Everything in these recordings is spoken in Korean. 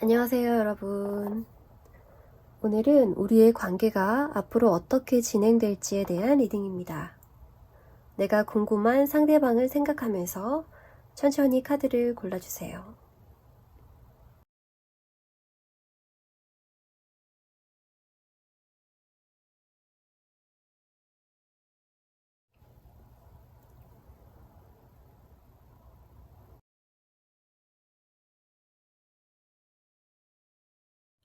안녕하세요, 여러분. 오늘은 우리의 관계가 앞으로 어떻게 진행될지에 대한 리딩입니다. 내가 궁금한 상대방을 생각하면서 천천히 카드를 골라주세요.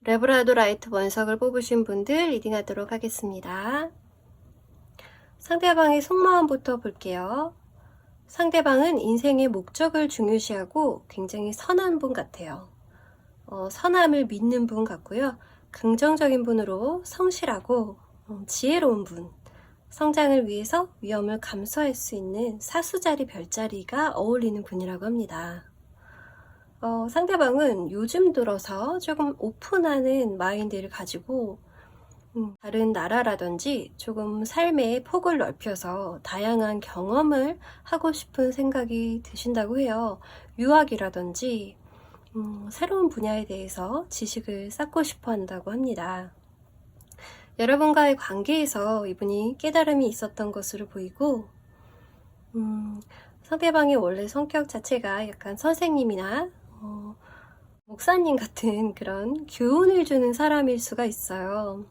레브라도 라이트 원석을 뽑으신 분들 리딩하도록 하겠습니다. 상대방의 속마음부터 볼게요. 상대방은 인생의 목적을 중요시하고 굉장히 선한 분 같아요. 선함을 믿는 분 같고요. 긍정적인 분으로 성실하고 지혜로운 분, 성장을 위해서 위험을 감수할 수 있는 사수자리 별자리가 어울리는 분이라고 합니다. 상대방은 요즘 들어서 조금 오픈하는 마인드를 가지고 다른 나라라든지 조금 삶의 폭을 넓혀서 다양한 경험을 하고 싶은 생각이 드신다고 해요. 유학이라든지 새로운 분야에 대해서 지식을 쌓고 싶어 한다고 합니다. 여러분과의 관계에서 이분이 깨달음이 있었던 것으로 보이고 상대방의 원래 성격 자체가 약간 선생님이나 목사님 같은 그런 교훈을 주는 사람일 수가 있어요.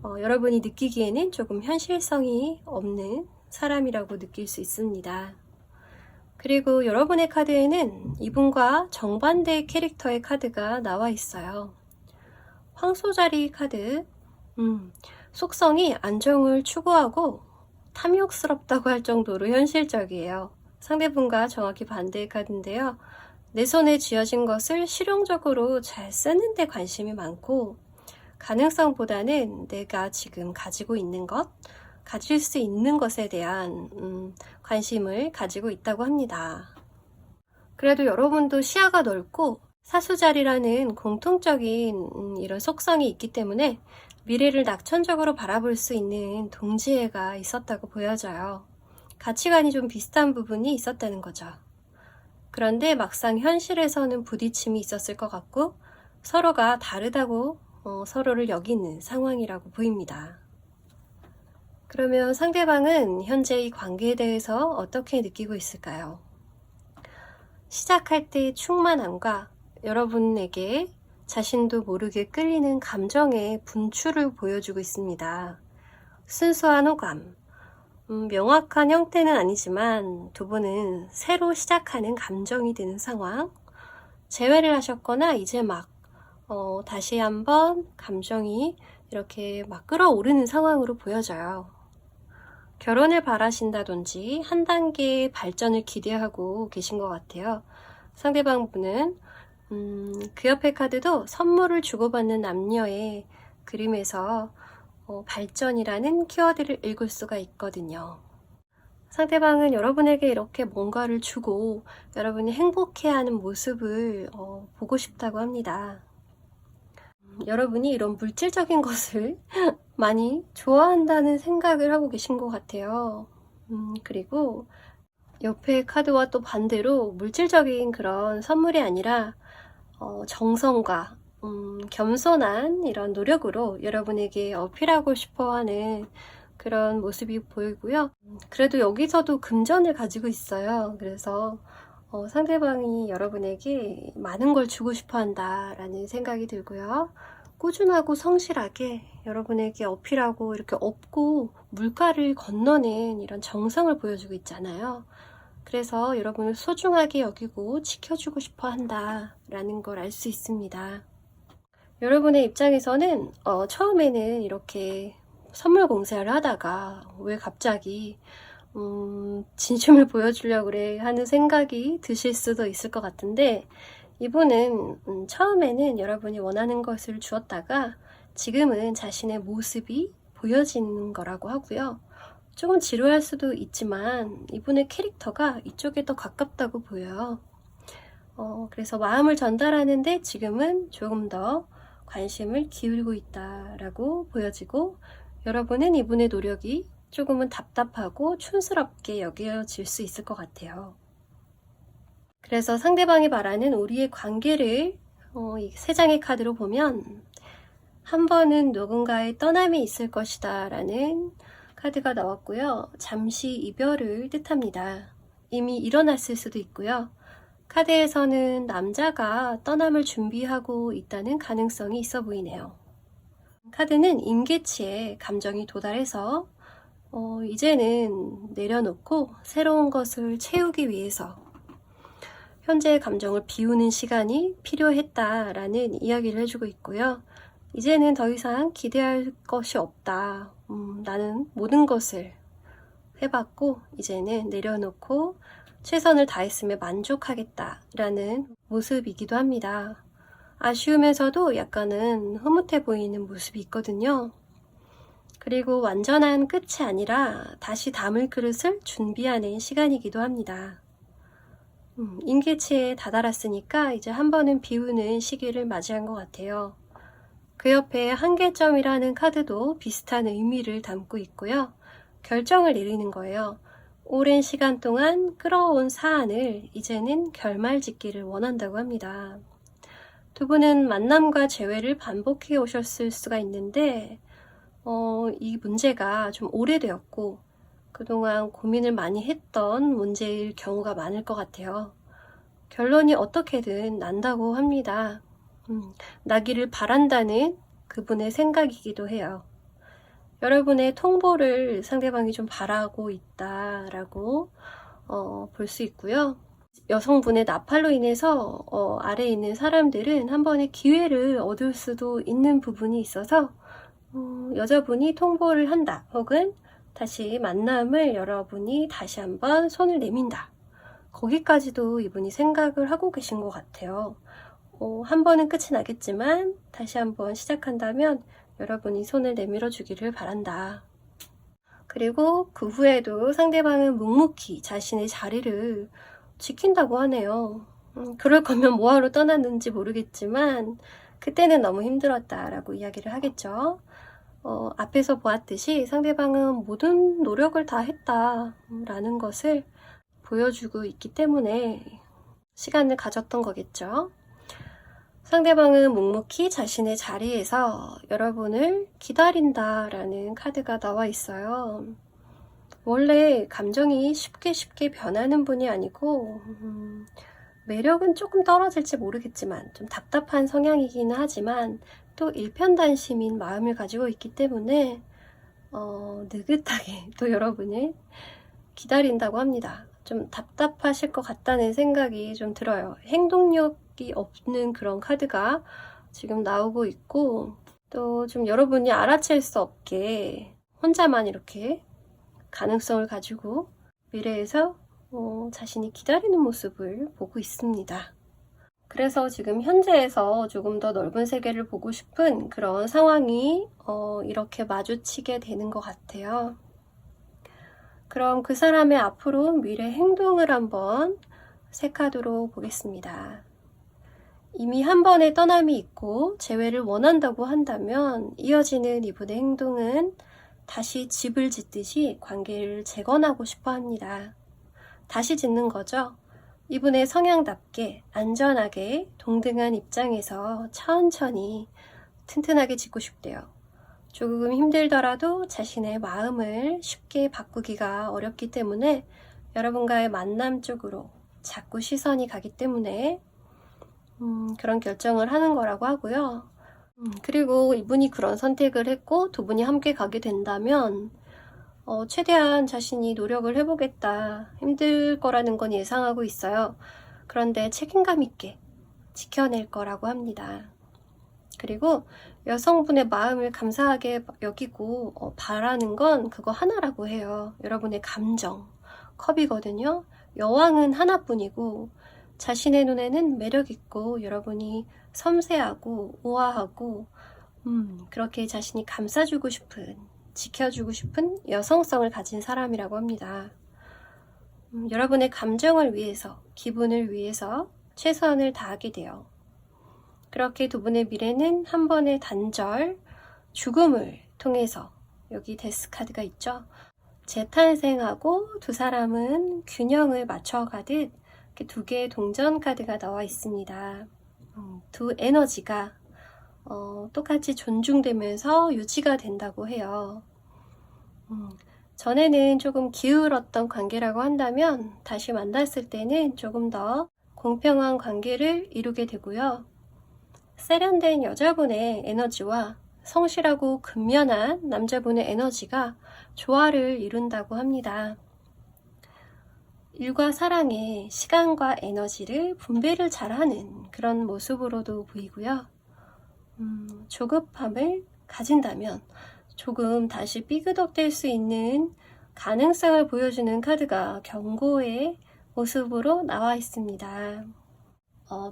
여러분이 느끼기에는 조금 현실성이 없는 사람이라고 느낄 수 있습니다. 그리고 여러분의 카드에는 이분과 정반대 캐릭터의 카드가 나와 있어요. 황소자리 카드, 속성이 안정을 추구하고 탐욕스럽다고 할 정도로 현실적이에요. 상대분과 정확히 반대의 카드인데요. 내 손에 쥐어진 것을 실용적으로 잘 쓰는 데 관심이 많고 가능성보다는 내가 지금 가지고 있는 것, 가질 수 있는 것에 대한 관심을 가지고 있다고 합니다. 그래도 여러분도 시야가 넓고 사수자리라는 공통적인 이런 속성이 있기 때문에 미래를 낙천적으로 바라볼 수 있는 동지애가 있었다고 보여져요. 가치관이 좀 비슷한 부분이 있었다는 거죠. 그런데 막상 현실에서는 부딪힘이 있었을 것 같고 서로가 다르다고 서로를 여기는 상황이라고 보입니다. 그러면 상대방은 현재 이 관계에 대해서 어떻게 느끼고 있을까요? 시작할 때의 충만함과 여러분에게 자신도 모르게 끌리는 감정의 분출을 보여주고 있습니다. 순수한 호감, 명확한 형태는 아니지만 두 분은 새로 시작하는 감정이 드는 상황, 재회를 하셨거나 이제 막 다시 한번 감정이 이렇게 막 끌어오르는 상황으로 보여져요. 결혼을 바라신다든지 한 단계의 발전을 기대하고 계신 것 같아요. 상대방 분은 그 옆에 카드도 선물을 주고받는 남녀의 그림에서 발전이라는 키워드를 읽을 수가 있거든요. 상대방은 여러분에게 이렇게 뭔가를 주고 여러분이 행복해하는 모습을 보고 싶다고 합니다. 여러분이 이런 물질적인 것을 많이 좋아한다는 생각을 하고 계신 것 같아요. 그리고 옆에 카드와 또 반대로 물질적인 그런 선물이 아니라 정성과 겸손한 이런 노력으로 여러분에게 어필하고 싶어하는 그런 모습이 보이고요. 그래도 여기서도 금전을 가지고 있어요. 그래서 상대방이 여러분에게 많은 걸 주고 싶어 한다라는 생각이 들고요. 꾸준하고 성실하게 여러분에게 어필하고 이렇게 업고 물가를 건너는 이런 정성을 보여주고 있잖아요. 그래서 여러분을 소중하게 여기고 지켜주고 싶어 한다라는 걸 알 수 있습니다. 여러분의 입장에서는 처음에는 이렇게 선물 공세를 하다가 왜 갑자기 진심을 보여주려고 그래 하는 생각이 드실 수도 있을 것 같은데 이분은 처음에는 여러분이 원하는 것을 주었다가 지금은 자신의 모습이 보여지는 거라고 하고요. 조금 지루할 수도 있지만 이분의 캐릭터가 이쪽에 더 가깝다고 보여요. 그래서 마음을 전달하는데 지금은 조금 더 관심을 기울이고 있다라고 보여지고 여러분은 이분의 노력이 조금은 답답하고 촌스럽게 여겨질 수 있을 것 같아요. 그래서 상대방이 바라는 우리의 관계를 이 세 장의 카드로 보면 한 번은 누군가의 떠남이 있을 것이다 라는 카드가 나왔고요. 잠시 이별을 뜻합니다. 이미 일어났을 수도 있고요. 카드에서는 남자가 떠남을 준비하고 있다는 가능성이 있어 보이네요. 카드는 임계치에 감정이 도달해서 이제는 내려놓고 새로운 것을 채우기 위해서 현재의 감정을 비우는 시간이 필요했다라는 이야기를 해주고 있고요. 이제는 더 이상 기대할 것이 없다. 나는 모든 것을 해봤고 이제는 내려놓고 최선을 다했음에 만족하겠다라는 모습이기도 합니다. 아쉬우면서도 약간은 흐뭇해 보이는 모습이 있거든요. 그리고 완전한 끝이 아니라 다시 담을 그릇을 준비하는 시간이기도 합니다. 임계치에 다다랐으니까 이제 한 번은 비우는 시기를 맞이한 것 같아요. 그 옆에 한계점이라는 카드도 비슷한 의미를 담고 있고요. 결정을 내리는 거예요. 오랜 시간 동안 끌어온 사안을 이제는 결말짓기를 원한다고 합니다. 두 분은 만남과 재회를 반복해 오셨을 수가 있는데 이 문제가 좀 오래되었고 그동안 고민을 많이 했던 문제일 경우가 많을 것 같아요. 결론이 어떻게든 난다고 합니다. 나기를 바란다는 그분의 생각이기도 해요. 여러분의 통보를 상대방이 좀 바라고 있다라고 볼 수 있고요. 여성분의 나팔로 인해서 아래에 있는 사람들은 한 번의 기회를 얻을 수도 있는 부분이 있어서 여자분이 통보를 한다 혹은 다시 만남을 여러분이 다시 한번 손을 내민다. 거기까지도 이분이 생각을 하고 계신 것 같아요. 한 번은 끝이 나겠지만 다시 한번 시작한다면 여러분이 손을 내밀어 주기를 바란다. 그리고 그 후에도 상대방은 묵묵히 자신의 자리를 지킨다고 하네요. 그럴 거면 뭐하러 떠났는지 모르겠지만 그때는 너무 힘들었다라고 이야기를 하겠죠. 앞에서 보았듯이 상대방은 모든 노력을 다 했다라는 것을 보여주고 있기 때문에 시간을 가졌던 거겠죠. 상대방은 묵묵히 자신의 자리에서 여러분을 기다린다라는 카드가 나와 있어요. 원래 감정이 쉽게 변하는 분이 아니고 매력은 조금 떨어질지 모르겠지만 좀 답답한 성향이기는 하지만 또 일편단심인 마음을 가지고 있기 때문에 느긋하게 또 여러분을 기다린다고 합니다. 좀 답답하실 것 같다는 생각이 좀 들어요. 행동력이 없는 그런 카드가 지금 나오고 있고 또 좀 여러분이 알아챌 수 없게 혼자만 이렇게 가능성을 가지고 미래에서 자신이 기다리는 모습을 보고 있습니다. 그래서 지금 현재에서 조금 더 넓은 세계를 보고 싶은 그런 상황이 이렇게 마주치게 되는 것 같아요. 그럼 그 사람의 앞으로 미래 행동을 한번 세 카드로 보겠습니다. 이미 한 번의 떠남이 있고 재회를 원한다고 한다면 이어지는 이분의 행동은 다시 집을 짓듯이 관계를 재건하고 싶어 합니다. 다시 짓는 거죠. 이분의 성향답게 안전하게 동등한 입장에서 천천히 튼튼하게 짓고 싶대요. 조금 힘들더라도 자신의 마음을 쉽게 바꾸기가 어렵기 때문에 여러분과의 만남 쪽으로 자꾸 시선이 가기 때문에 그런 결정을 하는 거라고 하고요. 그리고 이분이 그런 선택을 했고 두 분이 함께 가게 된다면 최대한 자신이 노력을 해보겠다. 힘들 거라는 건 예상하고 있어요. 그런데 책임감 있게 지켜낼 거라고 합니다. 그리고 여성분의 마음을 감사하게 여기고 바라는 건 그거 하나라고 해요. 여러분의 감정, 컵이거든요. 여왕은 하나뿐이고 자신의 눈에는 매력있고 여러분이 섬세하고 우아하고 그렇게 자신이 감싸주고 싶은, 지켜주고 싶은 여성성을 가진 사람이라고 합니다. 여러분의 감정을 위해서, 기분을 위해서 최선을 다하게 돼요. 그렇게 두 분의 미래는 한 번의 단절, 죽음을 통해서 여기 데스 카드가 있죠. 재탄생하고 두 사람은 균형을 맞춰가듯 이렇게 두 개의 동전 카드가 나와 있습니다. 두 에너지가 똑같이 존중되면서 유지가 된다고 해요. 전에는 조금 기울었던 관계라고 한다면 다시 만났을 때는 조금 더 공평한 관계를 이루게 되고요. 세련된 여자분의 에너지와 성실하고 근면한 남자분의 에너지가 조화를 이룬다고 합니다. 일과 사랑에 시간과 에너지를 분배를 잘하는 그런 모습으로도 보이고요. 조급함을 가진다면 조금 다시 삐그덕될 수 있는 가능성을 보여주는 카드가 경고의 모습으로 나와 있습니다.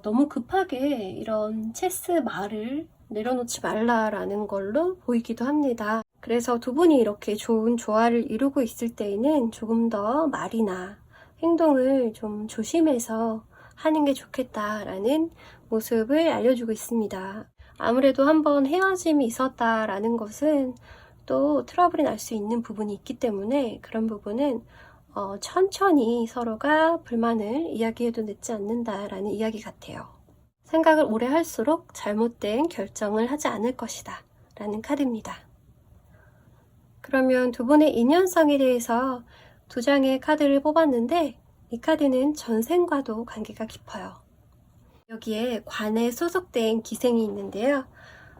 너무 급하게 이런 체스 말을 내려놓지 말라라는 걸로 보이기도 합니다. 그래서 두 분이 이렇게 좋은 조화를 이루고 있을 때에는 조금 더 말이나 행동을 좀 조심해서 하는 게 좋겠다라는 모습을 알려주고 있습니다. 아무래도 한번 헤어짐이 있었다라는 것은 또 트러블이 날 수 있는 부분이 있기 때문에 그런 부분은 천천히 서로가 불만을 이야기해도 늦지 않는다라는 이야기 같아요. 생각을 오래 할수록 잘못된 결정을 하지 않을 것이다 라는 카드입니다. 그러면 두 분의 인연성에 대해서 두 장의 카드를 뽑았는데 이 카드는 전생과도 관계가 깊어요. 여기에 관에 소속된 기생이 있는데요.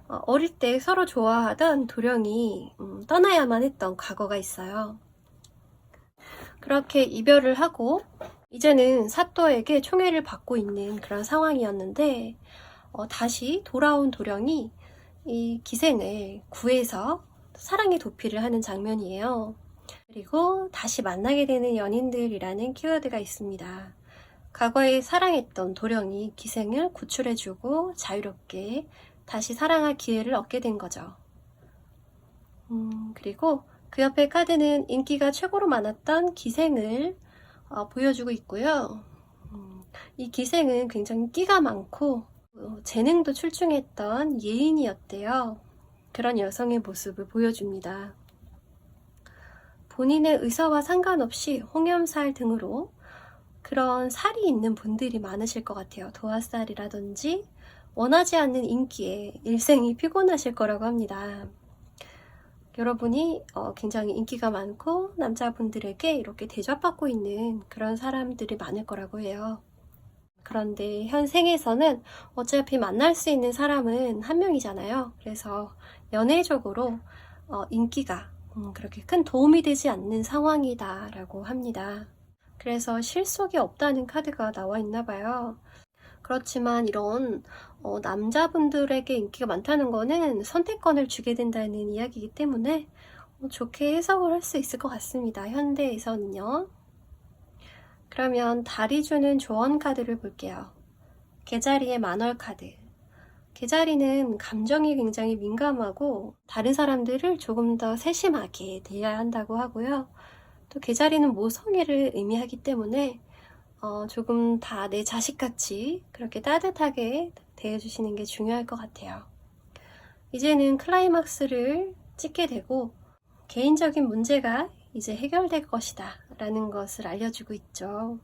어릴 때 서로 좋아하던 도령이 떠나야만 했던 과거가 있어요. 그렇게 이별을 하고 이제는 사또에게 총애를 받고 있는 그런 상황이었는데 다시 돌아온 도령이 이 기생을 구해서 사랑의 도피를 하는 장면이에요. 그리고 다시 만나게 되는 연인들이라는 키워드가 있습니다. 과거에 사랑했던 도령이 기생을 구출해주고 자유롭게 다시 사랑할 기회를 얻게 된 거죠. 그리고 그 옆에 카드는 인기가 최고로 많았던 기생을 보여주고 있고요. 이 기생은 굉장히 끼가 많고 재능도 출중했던 예인이었대요. 그런 여성의 모습을 보여줍니다. 본인의 의사와 상관없이 홍염살 등으로 그런 살이 있는 분들이 많으실 것 같아요. 도화살이라든지 원하지 않는 인기에 일생이 피곤하실 거라고 합니다. 여러분이 굉장히 인기가 많고 남자분들에게 이렇게 대접받고 있는 그런 사람들이 많을 거라고 해요. 그런데 현 생에서는 어차피 만날 수 있는 사람은 한 명이잖아요. 그래서 연애적으로 인기가 그렇게 큰 도움이 되지 않는 상황이다 라고 합니다. 그래서 실속이 없다는 카드가 나와 있나 봐요. 그렇지만 이런 남자분들에게 인기가 많다는 거는 선택권을 주게 된다는 이야기이기 때문에 좋게 해석을 할 수 있을 것 같습니다. 현대에서는요. 그러면 달이 주는 조언 카드를 볼게요. 개자리의 만월 카드. 개자리는 감정이 굉장히 민감하고 다른 사람들을 조금 더 세심하게 대해야 한다고 하고요. 또 개자리는 모성애를 의미하기 때문에 조금 다 내 자식같이 그렇게 따뜻하게 대해주시는 게 중요할 것 같아요. 이제는 클라이막스를 찍게 되고 개인적인 문제가 이제 해결될 것이다 라는 것을 알려주고 있죠.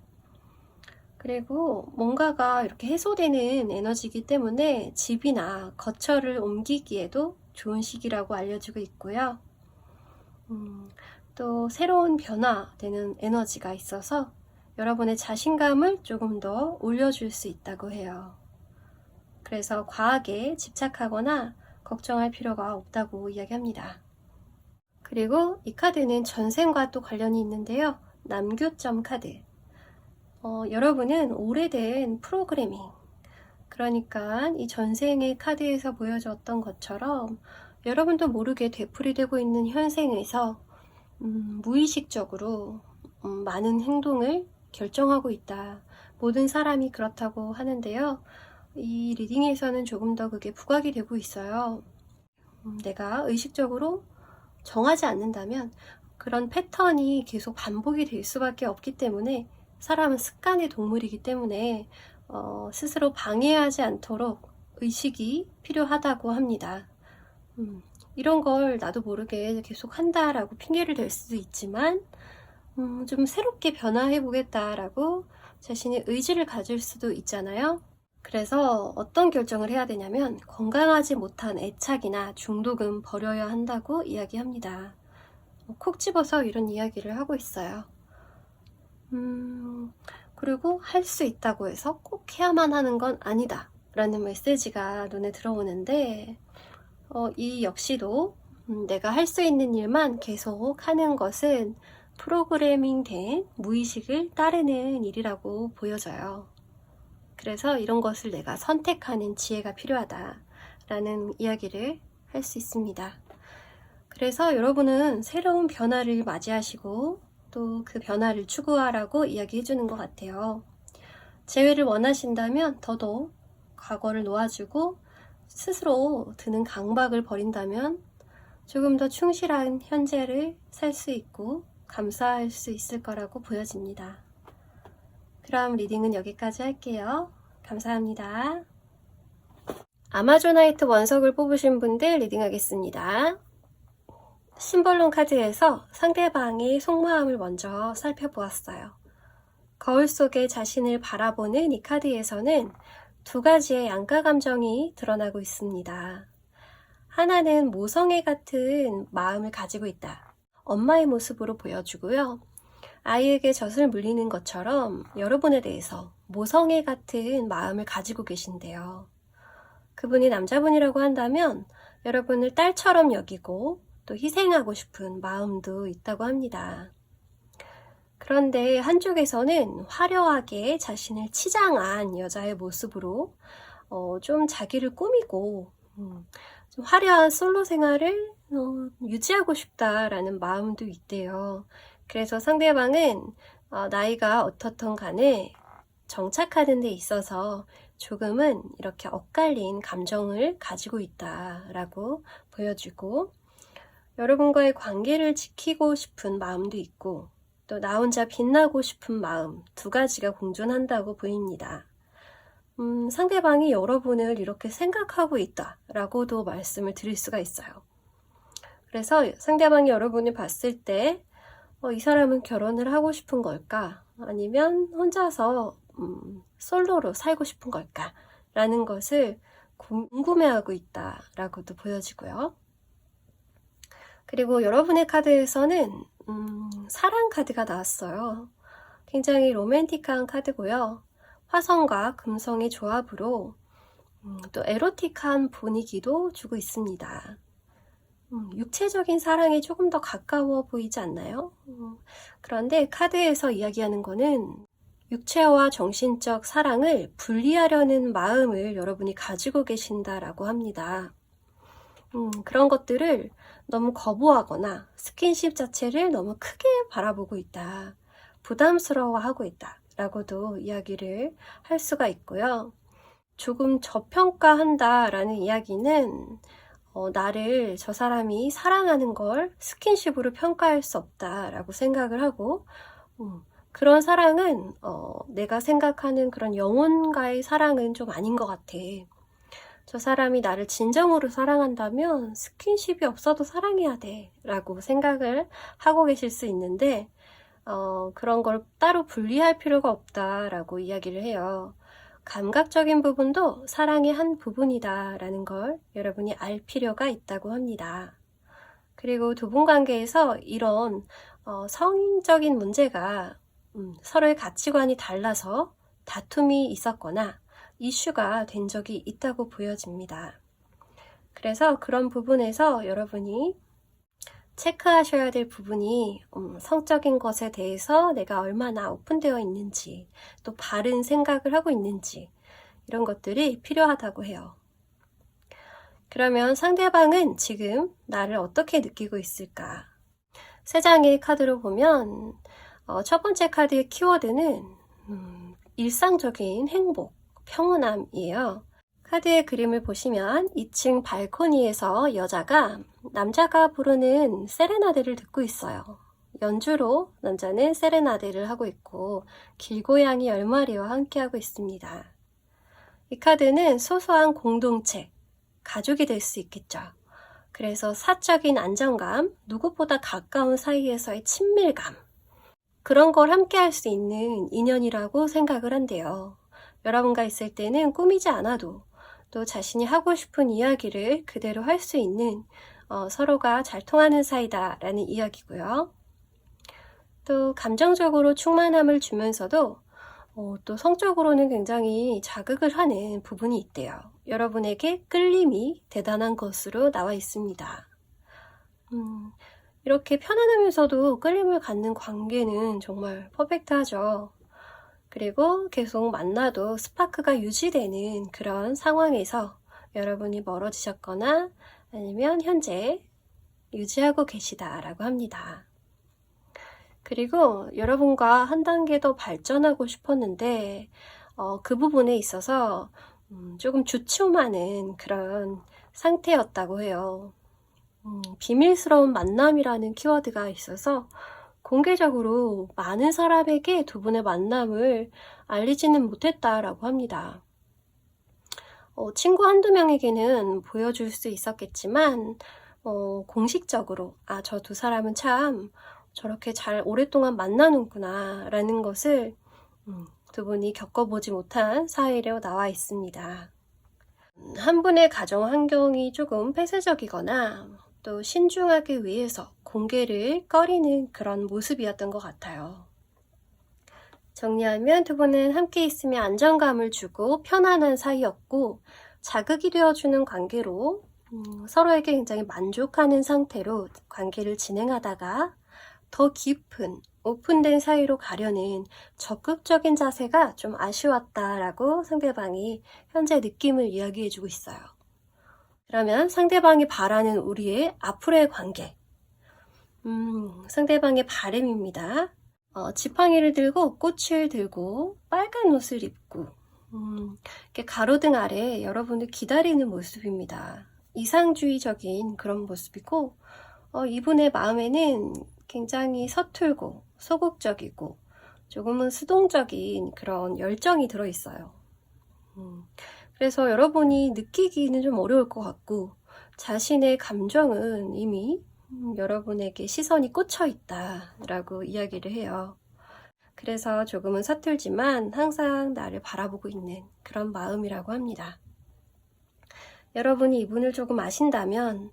그리고 뭔가가 이렇게 해소되는 에너지이기 때문에 집이나 거처를 옮기기에도 좋은 시기라고 알려주고 있고요. 또 새로운 변화되는 에너지가 있어서 여러분의 자신감을 조금 더 올려줄 수 있다고 해요. 그래서 과하게 집착하거나 걱정할 필요가 없다고 이야기합니다. 그리고 이 카드는 전생과 또 관련이 있는데요. 남교점 카드. 여러분은 오래된 프로그래밍, 그러니까 이 전생의 카드에서 보여줬던 것처럼 여러분도 모르게 되풀이되고 있는 현생에서 무의식적으로 많은 행동을 결정하고 있다. 모든 사람이 그렇다고 하는데요. 이 리딩에서는 조금 더 그게 부각이 되고 있어요. 내가 의식적으로 정하지 않는다면 그런 패턴이 계속 반복이 될 수밖에 없기 때문에 사람은 습관의 동물이기 때문에 스스로 방해하지 않도록 의식이 필요하다고 합니다. 이런 걸 나도 모르게 계속 한다라고 핑계를 댈 수도 있지만 좀 새롭게 변화해 보겠다라고 자신의 의지를 가질 수도 있잖아요. 그래서 어떤 결정을 해야 되냐면 건강하지 못한 애착이나 중독은 버려야 한다고 이야기합니다. 콕 집어서 이런 이야기를 하고 있어요. 그리고 할 수 있다고 해서 꼭 해야만 하는 건 아니다 라는 메시지가 눈에 들어오는데 이 역시도 내가 할 수 있는 일만 계속 하는 것은 프로그래밍 된 무의식을 따르는 일이라고 보여져요. 그래서 이런 것을 내가 선택하는 지혜가 필요하다라는 이야기를 할 수 있습니다. 그래서 여러분은 새로운 변화를 맞이하시고 또 그 변화를 추구하라고 이야기해 주는 것 같아요. 재회를 원하신다면 더더욱 과거를 놓아주고 스스로 드는 강박을 버린다면 조금 더 충실한 현재를 살 수 있고 감사할 수 있을 거라고 보여집니다. 그럼 리딩은 여기까지 할게요. 감사합니다. 아마존나이트 원석을 뽑으신 분들 리딩하겠습니다. 심벌론 카드에서 상대방의 속마음을 먼저 살펴보았어요. 거울 속에 자신을 바라보는 이 카드에서는 두 가지의 양가 감정이 드러나고 있습니다. 하나는 모성애 같은 마음을 가지고 있다. 엄마의 모습으로 보여주고요. 아이에게 젖을 물리는 것처럼 여러분에 대해서 모성애 같은 마음을 가지고 계신데요. 그분이 남자분이라고 한다면 여러분을 딸처럼 여기고 또 희생하고 싶은 마음도 있다고 합니다. 그런데 한쪽에서는 화려하게 자신을 치장한 여자의 모습으로 좀 자기를 꾸미고 좀 화려한 솔로 생활을 유지하고 싶다라는 마음도 있대요. 그래서 상대방은 나이가 어떻든 간에 정착하는 데 있어서 조금은 이렇게 엇갈린 감정을 가지고 있다라고 보여주고 여러분과의 관계를 지키고 싶은 마음도 있고 또 나 혼자 빛나고 싶은 마음 두 가지가 공존한다고 보입니다. 상대방이 여러분을 이렇게 생각하고 있다라고도 말씀을 드릴 수가 있어요. 그래서 상대방이 여러분을 봤을 때 이 사람은 결혼을 하고 싶은 걸까? 아니면 혼자서 솔로로 살고 싶은 걸까? 라는 것을 궁금해하고 있다라고도 보여지고요. 그리고 여러분의 카드에서는 사랑 카드가 나왔어요. 굉장히 로맨틱한 카드고요. 화성과 금성의 조합으로 또 에로틱한 분위기도 주고 있습니다. 육체적인 사랑이 조금 더 가까워 보이지 않나요? 그런데 카드에서 이야기하는 거는 육체와 정신적 사랑을 분리하려는 마음을 여러분이 가지고 계신다라고 합니다. 그런 것들을 너무 거부하거나 스킨십 자체를 너무 크게 바라보고 있다. 부담스러워하고 있다. 라고도 이야기를 할 수가 있고요. 조금 저평가한다라는 이야기는 나를 저 사람이 사랑하는 걸 스킨십으로 평가할 수 없다라고 생각을 하고 그런 사랑은 내가 생각하는 그런 영혼과의 사랑은 좀 아닌 것 같아. 저 사람이 나를 진정으로 사랑한다면 스킨십이 없어도 사랑해야 돼 라고 생각을 하고 계실 수 있는데 그런 걸 따로 분리할 필요가 없다라고 이야기를 해요. 감각적인 부분도 사랑의 한 부분이다 라는 걸 여러분이 알 필요가 있다고 합니다. 그리고 두 분 관계에서 이런 성적인 문제가 서로의 가치관이 달라서 다툼이 있었거나 이슈가 된 적이 있다고 보여집니다. 그래서 그런 부분에서 여러분이 체크하셔야 될 부분이 성적인 것에 대해서 내가 얼마나 오픈되어 있는지 또 바른 생각을 하고 있는지 이런 것들이 필요하다고 해요. 그러면 상대방은 지금 나를 어떻게 느끼고 있을까? 세 장의 카드로 보면 첫 번째 카드의 키워드는 일상적인 행복, 평온함이에요. 카드의 그림을 보시면 2층 발코니에서 여자가 남자가 부르는 세레나데를 듣고 있어요. 연주로 남자는 세레나데를 하고 있고 길고양이 10마리와 함께하고 있습니다. 이 카드는 소소한 공동체, 가족이 될 수 있겠죠. 그래서 사적인 안정감, 누구보다 가까운 사이에서의 친밀감 그런 걸 함께 할 수 있는 인연이라고 생각을 한대요. 여러분과 있을 때는 꾸미지 않아도 또 자신이 하고 싶은 이야기를 그대로 할 수 있는 서로가 잘 통하는 사이다라는 이야기고요. 또 감정적으로 충만함을 주면서도 또 성적으로는 굉장히 자극을 하는 부분이 있대요. 여러분에게 끌림이 대단한 것으로 나와 있습니다. 이렇게 편안하면서도 끌림을 갖는 관계는 정말 퍼펙트하죠. 그리고 계속 만나도 스파크가 유지되는 그런 상황에서 여러분이 멀어지셨거나 아니면 현재 유지하고 계시다라고 합니다. 그리고 여러분과 한 단계 더 발전하고 싶었는데 그 부분에 있어서 조금 주춤하는 그런 상태였다고 해요. 비밀스러운 만남이라는 키워드가 있어서 공개적으로 많은 사람에게 두 분의 만남을 알리지는 못했다라고 합니다. 친구 한두 명에게는 보여줄 수 있었겠지만 공식적으로 저 두 사람은 참 저렇게 잘 오랫동안 만나는구나 라는 것을 두 분이 겪어보지 못한 사이로 나와 있습니다. 한 분의 가정 환경이 조금 폐쇄적이거나 또 신중하기 위해서 공개를 꺼리는 그런 모습이었던 것 같아요. 정리하면 두 분은 함께 있으면 안정감을 주고 편안한 사이였고 자극이 되어주는 관계로 서로에게 굉장히 만족하는 상태로 관계를 진행하다가 더 깊은 오픈된 사이로 가려는 적극적인 자세가 좀 아쉬웠다라고 상대방이 현재 느낌을 이야기해주고 있어요. 그러면 상대방이 바라는 우리의 앞으로의 관계. 상대방의 바람입니다. 지팡이를 들고 꽃을 들고 빨간 옷을 입고 이렇게 가로등 아래 여러분을 기다리는 모습입니다. 이상주의적인 그런 모습이고 이분의 마음에는 굉장히 서툴고 소극적이고 조금은 수동적인 그런 열정이 들어있어요. 그래서 여러분이 느끼기는 좀 어려울 것 같고 자신의 감정은 이미 여러분에게 시선이 꽂혀 있다라고 이야기를 해요. 그래서 조금은 서툴지만 항상 나를 바라보고 있는 그런 마음이라고 합니다. 여러분이 이분을 조금 아신다면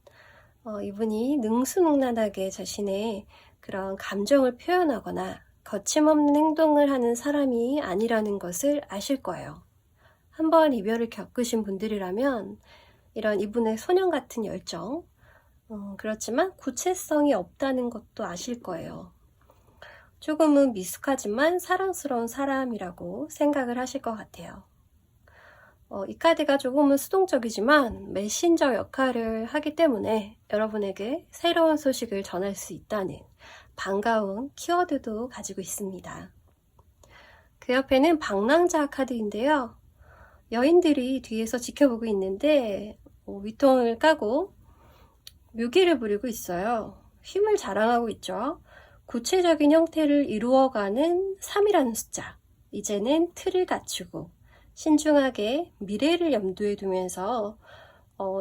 이분이 능수능란하게 자신의 그런 감정을 표현하거나 거침없는 행동을 하는 사람이 아니라는 것을 아실 거예요. 한번 이별을 겪으신 분들이라면 이런 이분의 소년 같은 열정, 그렇지만 구체성이 없다는 것도 아실 거예요. 조금은 미숙하지만 사랑스러운 사람이라고 생각을 하실 것 같아요. 이 카드가 조금은 수동적이지만 메신저 역할을 하기 때문에 여러분에게 새로운 소식을 전할 수 있다는 반가운 키워드도 가지고 있습니다. 그 옆에는 방랑자 카드인데요. 여인들이 뒤에서 지켜보고 있는데 위통을 까고 묘기를 부리고 있어요. 힘을 자랑하고 있죠. 구체적인 형태를 이루어가는 3이라는 숫자. 이제는 틀을 갖추고 신중하게 미래를 염두에 두면서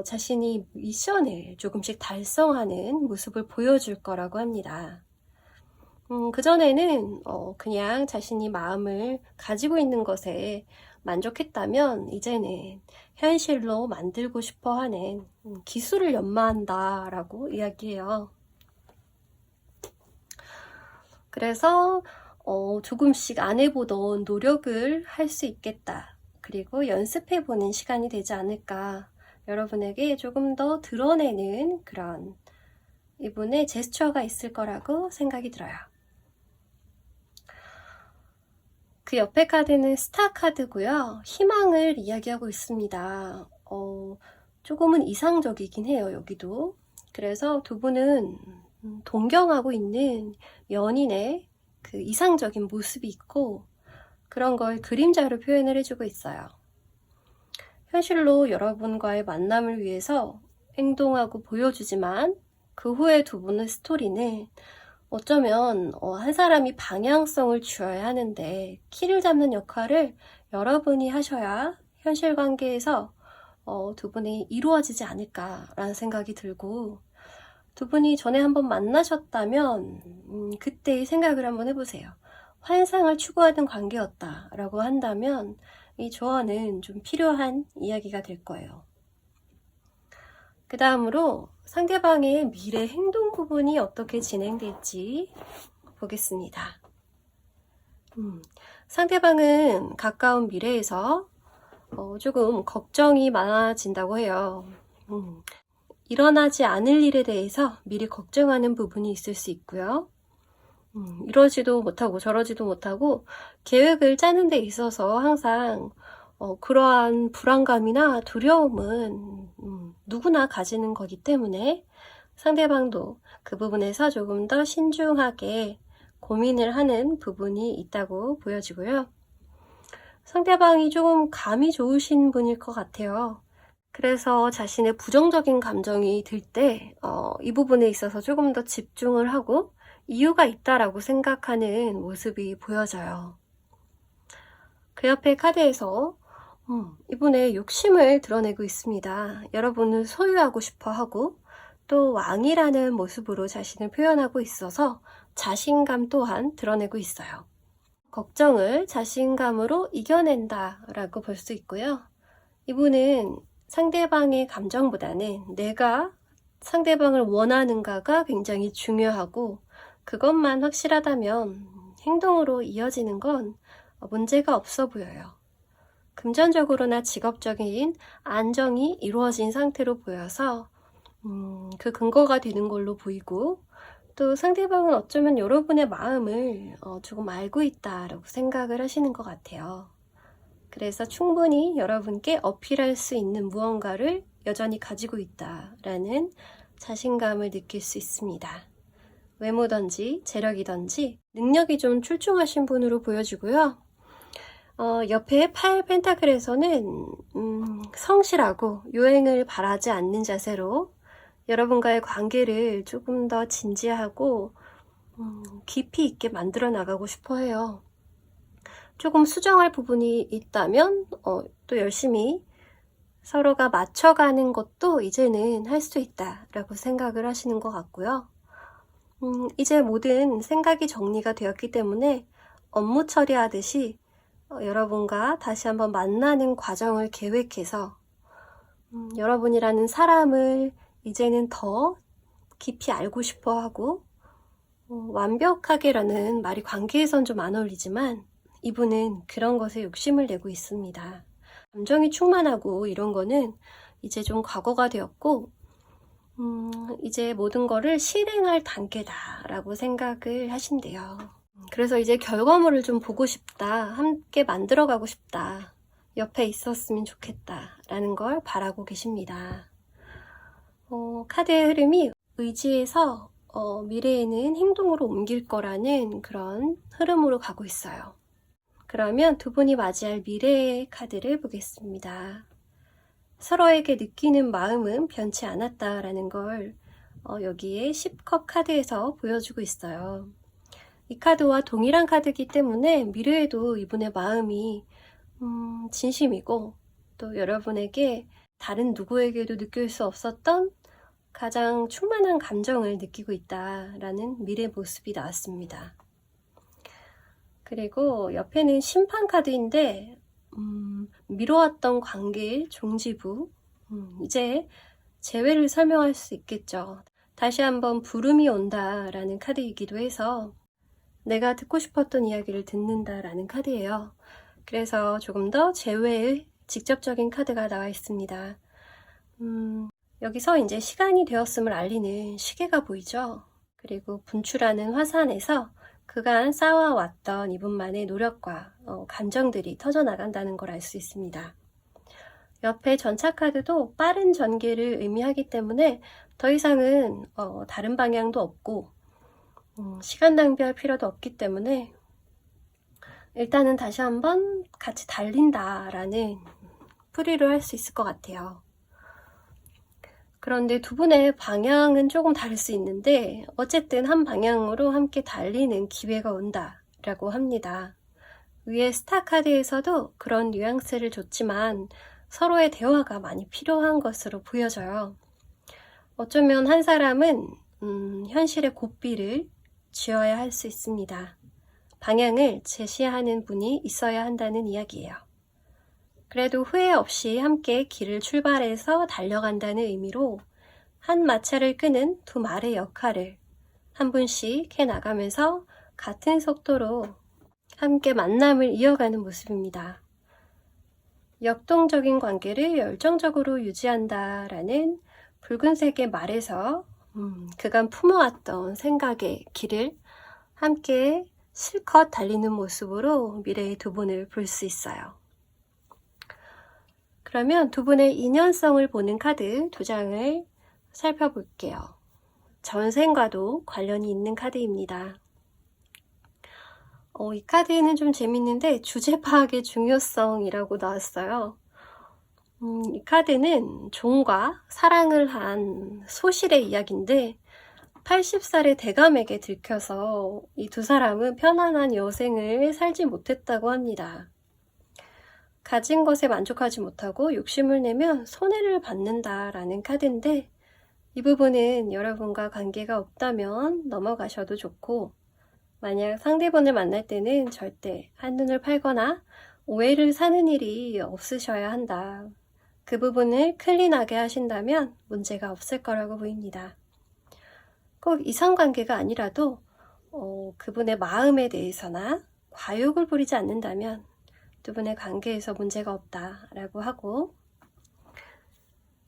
자신이 미션을 조금씩 달성하는 모습을 보여줄 거라고 합니다. 그전에는 그냥 자신이 마음을 가지고 있는 것에 만족했다면 이제는 현실로 만들고 싶어 하는 기술을 연마한다 라고 이야기해요. 그래서 조금씩 안 해보던 노력을 할 수 있겠다. 그리고 연습해보는 시간이 되지 않을까. 여러분에게 조금 더 드러내는 그런 이분의 제스처가 있을 거라고 생각이 들어요. 그 옆에 카드는 스타 카드고요. 희망을 이야기하고 있습니다. 조금은 이상적이긴 해요, 여기도. 그래서 두 분은 동경하고 있는 연인의 그 이상적인 모습이 있고 그런 걸 그림자로 표현을 해주고 있어요. 현실로 여러분과의 만남을 위해서 행동하고 보여주지만 그 후에 두 분의 스토리는 어쩌면 한 사람이 방향성을 주어야 하는데 키를 잡는 역할을 여러분이 하셔야 현실 관계에서 두 분이 이루어지지 않을까라는 생각이 들고 두 분이 전에 한번 만나셨다면 그때의 생각을 한번 해보세요. 환상을 추구하던 관계였다라고 한다면 이 조언은 좀 필요한 이야기가 될 거예요. 그 다음으로 상대방의 미래 행동 부분이 어떻게 진행될지 보겠습니다. 상대방은 가까운 미래에서 조금 걱정이 많아진다고 해요. 일어나지 않을 일에 대해서 미리 걱정하는 부분이 있을 수 있고요. 이러지도 못하고 저러지도 못하고 계획을 짜는 데 있어서 항상 그러한 불안감이나 두려움은 누구나 가지는 거기 때문에 상대방도 그 부분에서 조금 더 신중하게 고민을 하는 부분이 있다고 보여지고요. 상대방이 조금 감이 좋으신 분일 것 같아요. 그래서 자신의 부정적인 감정이 들 때 이 부분에 있어서 조금 더 집중을 하고 이유가 있다라고 생각하는 모습이 보여져요. 그 옆에 카드에서 이분의 욕심을 드러내고 있습니다. 여러분을 소유하고 싶어 하고 또 왕이라는 모습으로 자신을 표현하고 있어서 자신감 또한 드러내고 있어요. 걱정을 자신감으로 이겨낸다 라고 볼 수 있고요. 이분은 상대방의 감정보다는 내가 상대방을 원하는가가 굉장히 중요하고 그것만 확실하다면 행동으로 이어지는 건 문제가 없어 보여요. 금전적으로나 직업적인 안정이 이루어진 상태로 보여서 그 근거가 되는 걸로 보이고 또 상대방은 어쩌면 여러분의 마음을 조금 알고 있다라고 생각을 하시는 것 같아요. 그래서 충분히 여러분께 어필할 수 있는 무언가를 여전히 가지고 있다라는 자신감을 느낄 수 있습니다. 외모든지 재력이든지 능력이 좀 출중하신 분으로 보여지고요. 옆에 8 펜타클에서는 성실하고 요행을 바라지 않는 자세로 여러분과의 관계를 조금 더 진지하고 깊이 있게 만들어 나가고 싶어 해요. 조금 수정할 부분이 있다면 또 열심히 서로가 맞춰가는 것도 이제는 할 수 있다라고 생각을 하시는 것 같고요. 이제 모든 생각이 정리가 되었기 때문에 업무 처리하듯이 여러분과 다시 한번 만나는 과정을 계획해서 여러분이라는 사람을 이제는 더 깊이 알고 싶어 하고 완벽하게라는 말이 관계에선 좀 안 어울리지만 이분은 그런 것에 욕심을 내고 있습니다. 감정이 충만하고 이런 거는 이제 좀 과거가 되었고 이제 모든 거를 실행할 단계다라고 생각을 하신대요. 그래서 이제 결과물을 좀 보고 싶다, 함께 만들어가고 싶다, 옆에 있었으면 좋겠다라는 걸 바라고 계십니다. 카드의 흐름이 의지에서 미래에는 행동으로 옮길 거라는 그런 흐름으로 가고 있어요. 그러면 두 분이 맞이할 미래의 카드를 보겠습니다. 서로에게 느끼는 마음은 변치 않았다라는 걸 여기에 10컵 카드에서 보여주고 있어요. 이 카드와 동일한 카드이기 때문에 미래에도 이분의 마음이 진심이고 또 여러분에게 다른 누구에게도 느낄 수 없었던 가장 충만한 감정을 느끼고 있다라는 미래 모습이 나왔습니다. 그리고 옆에는 심판 카드인데 미뤄왔던 관계의 종지부, 이제 재회를 설명할 수 있겠죠. 다시 한번 부름이 온다라는 카드이기도 해서 내가 듣고 싶었던 이야기를 듣는다라는 카드예요. 그래서 조금 더 재회의 직접적인 카드가 나와 있습니다. 여기서 이제 시간이 되었음을 알리는 시계가 보이죠. 그리고 분출하는 화산에서 그간 쌓아왔던 이분만의 노력과 감정들이 터져나간다는 걸 알 수 있습니다. 옆에 전차 카드도 빠른 전개를 의미하기 때문에 더 이상은 다른 방향도 없고 시간 낭비할 필요도 없기 때문에 일단은 다시 한번 같이 달린다라는 풀이를 할 수 있을 것 같아요. 그런데 두 분의 방향은 조금 다를 수 있는데 어쨌든 한 방향으로 함께 달리는 기회가 온다라고 합니다. 위에 스타 카드에서도 그런 뉘앙스를 줬지만 서로의 대화가 많이 필요한 것으로 보여져요. 어쩌면 한 사람은 현실의 고삐를 쥐어야 할 수 있습니다. 방향을 제시하는 분이 있어야 한다는 이야기예요. 그래도 후회 없이 함께 길을 출발해서 달려간다는 의미로 한 마차를 끄는 두 말의 역할을 한 분씩 해나가면서 같은 속도로 함께 만남을 이어가는 모습입니다. 역동적인 관계를 열정적으로 유지한다라는 붉은색의 말에서 그간 품어왔던 생각의 길을 함께 실컷 달리는 모습으로 미래의 두 분을 볼 수 있어요. 그러면 두 분의 인연성을 보는 카드 두 장을 살펴볼게요. 전생과도 관련이 있는 카드입니다. 이 카드는 좀 재밌는데 주제 파악의 중요성이라고 나왔어요. 이 카드는 종과 사랑을 한 소실의 이야기인데 80살의 대감에게 들켜서 이 두 사람은 편안한 여생을 살지 못했다고 합니다. 가진 것에 만족하지 못하고 욕심을 내면 손해를 받는다라는 카드인데 이 부분은 여러분과 관계가 없다면 넘어가셔도 좋고 만약 상대분을 만날 때는 절대 한눈을 팔거나 오해를 사는 일이 없으셔야 한다. 그 부분을 클린하게 하신다면 문제가 없을 거라고 보입니다. 꼭 이성관계가 아니라도 그분의 마음에 대해서나 과욕을 부리지 않는다면 두 분의 관계에서 문제가 없다라고 하고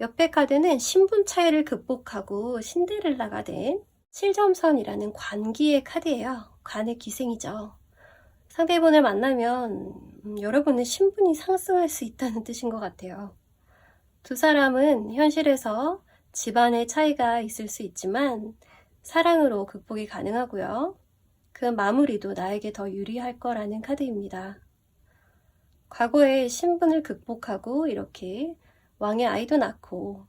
옆에 카드는 신분 차이를 극복하고 신데렐라가 된 7점선이라는 관기의 카드예요. 관의 기생이죠. 상대분을 만나면 여러분의 신분이 상승할 수 있다는 뜻인 것 같아요. 두 사람은 현실에서 집안의 차이가 있을 수 있지만 사랑으로 극복이 가능하고요. 그 마무리도 나에게 더 유리할 거라는 카드입니다. 과거에 신분을 극복하고 이렇게 왕의 아이도 낳고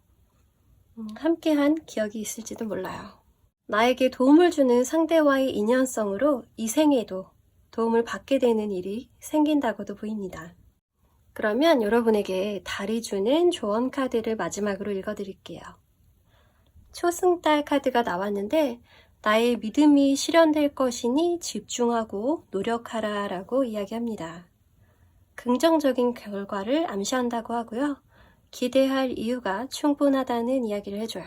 함께한 기억이 있을지도 몰라요. 나에게 도움을 주는 상대와의 인연성으로 이 생에도 도움을 받게 되는 일이 생긴다고도 보입니다. 그러면 여러분에게 달이 주는 조언 카드를 마지막으로 읽어드릴게요. 초승달 카드가 나왔는데 나의 믿음이 실현될 것이니 집중하고 노력하라 라고 이야기합니다. 긍정적인 결과를 암시한다고 하고요. 기대할 이유가 충분하다는 이야기를 해줘요.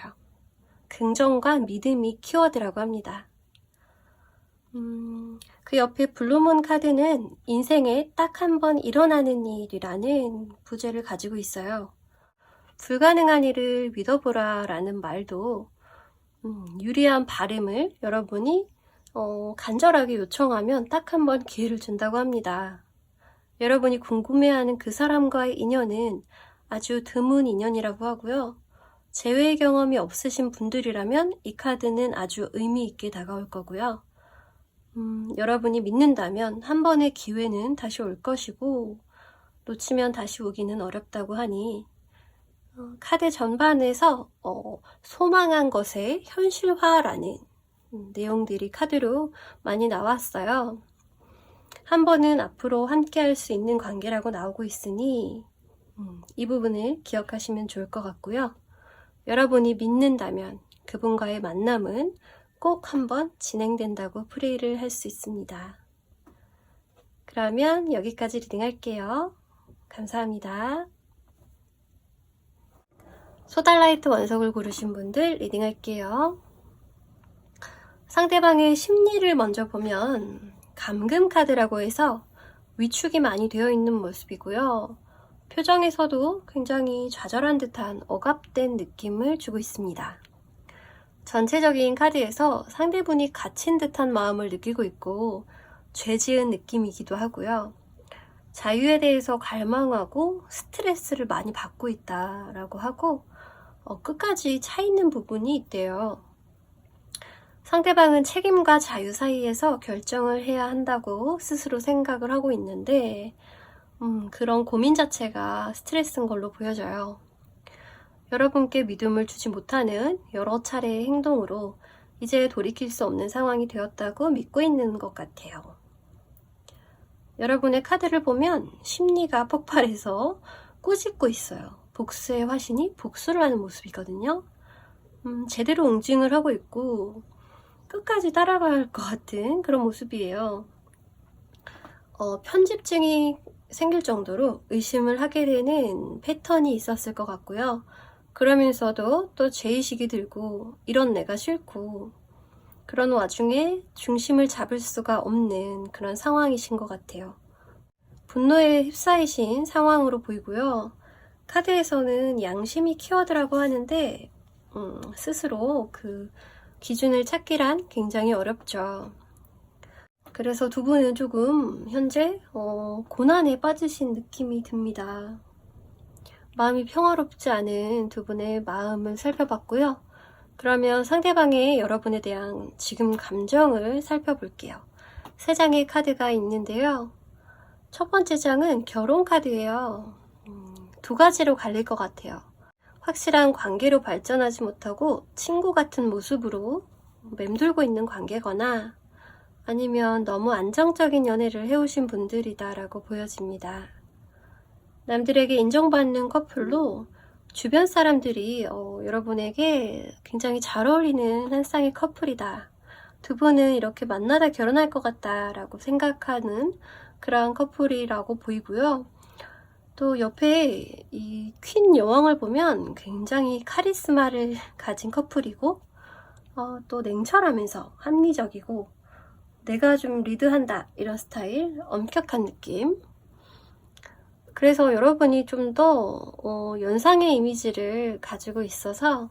긍정과 믿음이 키워드라고 합니다. 그 옆에 블루문 카드는 인생에 딱 한 번 일어나는 일이라는 부제를 가지고 있어요. 불가능한 일을 믿어보라 라는 말도 유리한 발음을 여러분이 간절하게 요청하면 딱 한 번 기회를 준다고 합니다. 여러분이 궁금해하는 그 사람과의 인연은 아주 드문 인연이라고 하고요. 재회 경험이 없으신 분들이라면 이 카드는 아주 의미 있게 다가올 거고요. 여러분이 믿는다면 한 번의 기회는 다시 올 것이고 놓치면 다시 오기는 어렵다고 하니 카드 전반에서 소망한 것의 현실화라는 내용들이 카드로 많이 나왔어요. 한 번은 앞으로 함께 할 수 있는 관계라고 나오고 있으니 이 부분을 기억하시면 좋을 것 같고요. 여러분이 믿는다면 그분과의 만남은 꼭 한번 진행된다고 프레이를 할 수 있습니다. 그러면 여기까지 리딩할게요. 감사합니다. 소달라이트 원석을 고르신 분들 리딩할게요. 상대방의 심리를 먼저 보면 감금 카드라고 해서 위축이 많이 되어 있는 모습이고요. 표정에서도 굉장히 좌절한 듯한 억압된 느낌을 주고 있습니다. 전체적인 카드에서 상대분이 갇힌 듯한 마음을 느끼고 있고 죄 지은 느낌이기도 하고요. 자유에 대해서 갈망하고 스트레스를 많이 받고 있다라고 하고 끝까지 차 있는 부분이 있대요. 상대방은 책임과 자유 사이에서 결정을 해야 한다고 스스로 생각을 하고 있는데 그런 고민 자체가 스트레스인 걸로 보여져요. 여러분께 믿음을 주지 못하는 여러 차례의 행동으로 이제 돌이킬 수 없는 상황이 되었다고 믿고 있는 것 같아요. 여러분의 카드를 보면 심리가 폭발해서 꾸짖고 있어요. 복수의 화신이 복수를 하는 모습이거든요. 제대로 응징을 하고 있고 끝까지 따라갈 것 같은 그런 모습이에요. 편집증이 생길 정도로 의심을 하게 되는 패턴이 있었을 것 같고요. 그러면서도 또 죄의식이 들고 이런 내가 싫고 그런 와중에 중심을 잡을 수가 없는 그런 상황이신 것 같아요. 분노에 휩싸이신 상황으로 보이고요. 카드에서는 양심이 키워드라고 하는데 스스로 그 기준을 찾기란 굉장히 어렵죠. 그래서 두 분은 조금 현재 고난에 빠지신 느낌이 듭니다. 마음이 평화롭지 않은 두 분의 마음을 살펴봤고요. 그러면 상대방의 여러분에 대한 지금 감정을 살펴볼게요. 세 장의 카드가 있는데요. 첫 번째 장은 결혼 카드예요. 두 가지로 갈릴 것 같아요. 확실한 관계로 발전하지 못하고 친구 같은 모습으로 맴돌고 있는 관계거나 아니면 너무 안정적인 연애를 해오신 분들이다 라고 보여집니다. 남들에게 인정받는 커플로 주변 사람들이 여러분에게 굉장히 잘 어울리는 한 쌍의 커플이다. 두 분은 이렇게 만나다 결혼할 것 같다 라고 생각하는 그러한 커플이라고 보이고요. 또 옆에 이 퀸 여왕을 보면 굉장히 카리스마를 가진 커플이고 또 냉철하면서 합리적이고 내가 좀 리드한다 이런 스타일, 엄격한 느낌. 그래서 여러분이 좀 더 연상의 이미지를 가지고 있어서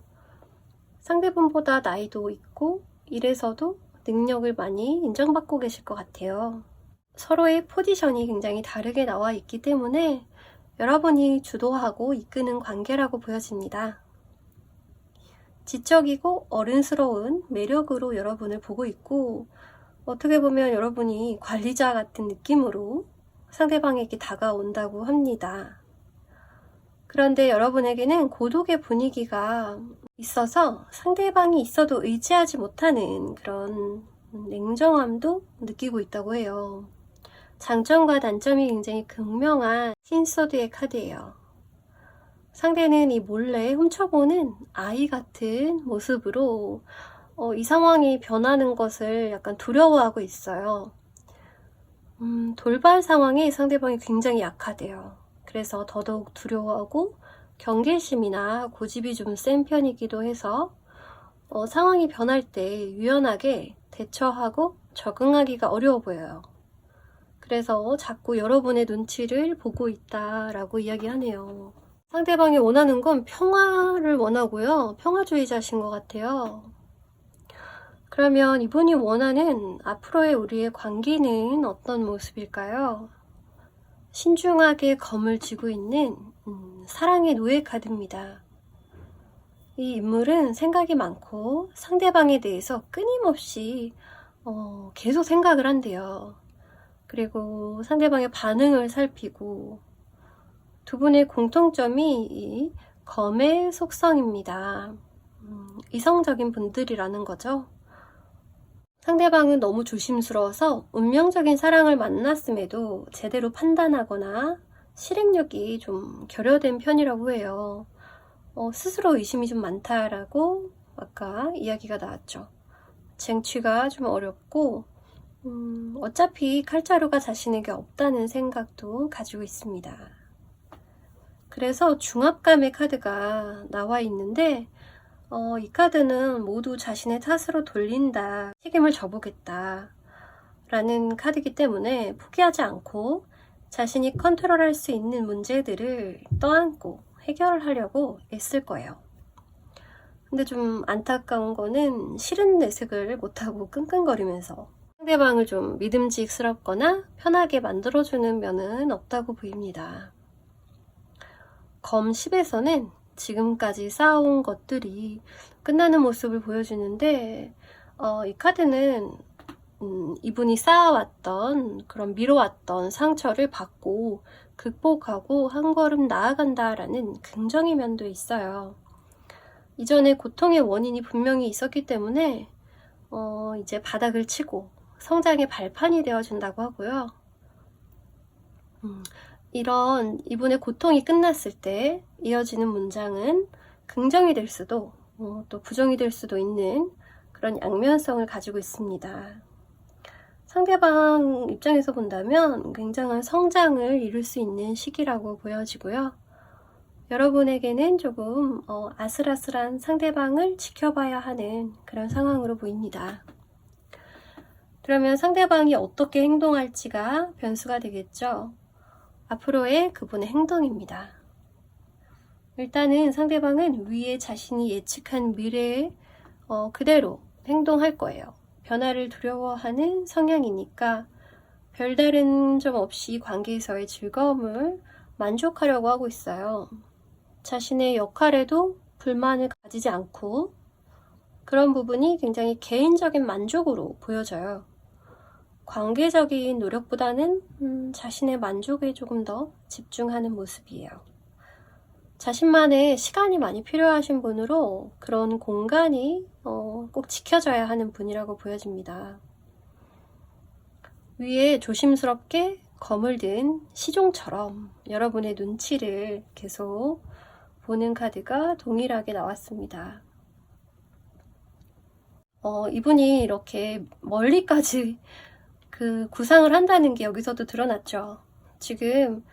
상대분보다 나이도 있고 일에서도 능력을 많이 인정받고 계실 것 같아요. 서로의 포지션이 굉장히 다르게 나와 있기 때문에 여러분이 주도하고 이끄는 관계라고 보여집니다. 지적이고 어른스러운 매력으로 여러분을 보고 있고 어떻게 보면 여러분이 관리자 같은 느낌으로 상대방에게 다가온다고 합니다. 그런데 여러분에게는 고독의 분위기가 있어서 상대방이 있어도 의지하지 못하는 그런 냉정함도 느끼고 있다고 해요. 장점과 단점이 굉장히 극명한 신소드의 카드예요. 상대는 이 몰래 훔쳐보는 아이 같은 모습으로 이 상황이 변하는 것을 약간 두려워하고 있어요. 돌발 상황에 상대방이 굉장히 약하대요. 그래서 더더욱 두려워하고 경계심이나 고집이 좀 센 편이기도 해서 상황이 변할 때 유연하게 대처하고 적응하기가 어려워 보여요. 그래서 자꾸 여러분의 눈치를 보고 있다라고 이야기하네요. 상대방이 원하는 건 평화를 원하고요. 평화주의자신 것 같아요. 그러면 이분이 원하는 앞으로의 우리의 관계는 어떤 모습일까요? 신중하게 검을 쥐고 있는 사랑의 노예 카드입니다. 이 인물은 생각이 많고 상대방에 대해서 끊임없이 계속 생각을 한대요. 그리고 상대방의 반응을 살피고 두 분의 공통점이 이 검의 속성입니다. 이성적인 분들이라는 거죠. 상대방은 너무 조심스러워서 운명적인 사랑을 만났음에도 제대로 판단하거나 실행력이 좀 결여된 편이라고 해요. 스스로 의심이 좀 많다라고 아까 이야기가 나왔죠. 쟁취가 좀 어렵고 어차피 칼자루가 자신에게 없다는 생각도 가지고 있습니다. 그래서 중압감의 카드가 나와 있는데 이 카드는 모두 자신의 탓으로 돌린다, 책임을 져보겠다 라는 카드이기 때문에 포기하지 않고 자신이 컨트롤할 수 있는 문제들을 떠안고 해결하려고 애쓸 거예요. 근데 좀 안타까운 거는 싫은 내색을 못하고 끙끙거리면서 상대방을 좀 믿음직스럽거나 편하게 만들어주는 면은 없다고 보입니다. 검 10에서는 지금까지 쌓아온 것들이 끝나는 모습을 보여주는데 이 카드는 이분이 쌓아왔던 그런 미뤄왔던 상처를 받고 극복하고 한 걸음 나아간다라는 긍정의 면도 있어요. 이전에 고통의 원인이 분명히 있었기 때문에 이제 바닥을 치고 성장의 발판이 되어준다고 하고요. 이런 이분의 고통이 끝났을 때 이어지는 문장은 긍정이 될 수도 또 부정이 될 수도 있는 그런 양면성을 가지고 있습니다. 상대방 입장에서 본다면 굉장한 성장을 이룰 수 있는 시기라고 보여지고요. 여러분에게는 조금 아슬아슬한 상대방을 지켜봐야 하는 그런 상황으로 보입니다. 그러면 상대방이 어떻게 행동할지가 변수가 되겠죠. 앞으로의 그분의 행동입니다. 일단은 상대방은 위에 자신이 예측한 미래에 그대로 행동할 거예요. 변화를 두려워하는 성향이니까 별다른 점 없이 관계에서의 즐거움을 만족하려고 하고 있어요. 자신의 역할에도 불만을 가지지 않고 그런 부분이 굉장히 개인적인 만족으로 보여져요. 관계적인 노력보다는 자신의 만족에 조금 더 집중하는 모습이에요. 자신만의 시간이 많이 필요하신 분으로 그런 공간이 꼭 지켜져야 하는 분이라고 보여집니다. 위에 조심스럽게 검을 든 시종처럼 여러분의 눈치를 계속 보는 카드가 동일하게 나왔습니다. 이분이 이렇게 멀리까지 그 구상을 한다는 게 여기서도 드러났죠. 지금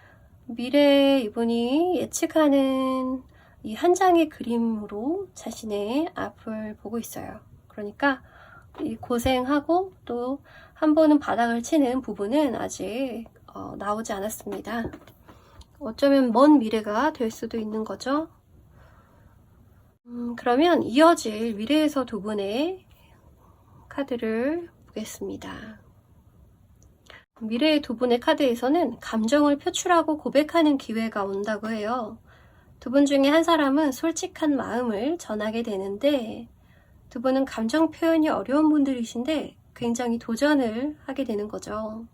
미래에 이분이 예측하는 이 한 장의 그림으로 자신의 앞을 보고 있어요. 그러니까 이 고생하고 또 한 번은 바닥을 치는 부분은 아직 나오지 않았습니다. 어쩌면 먼 미래가 될 수도 있는 거죠. 그러면 이어질 미래에서 두 분의 카드를 보겠습니다. 미래의 두 분의 카드에서는 감정을 표출하고 고백하는 기회가 온다고 해요. 두 분 중에 한 사람은 솔직한 마음을 전하게 되는데 두 분은 감정 표현이 어려운 분들이신데 굉장히 도전을 하게 되는 거죠.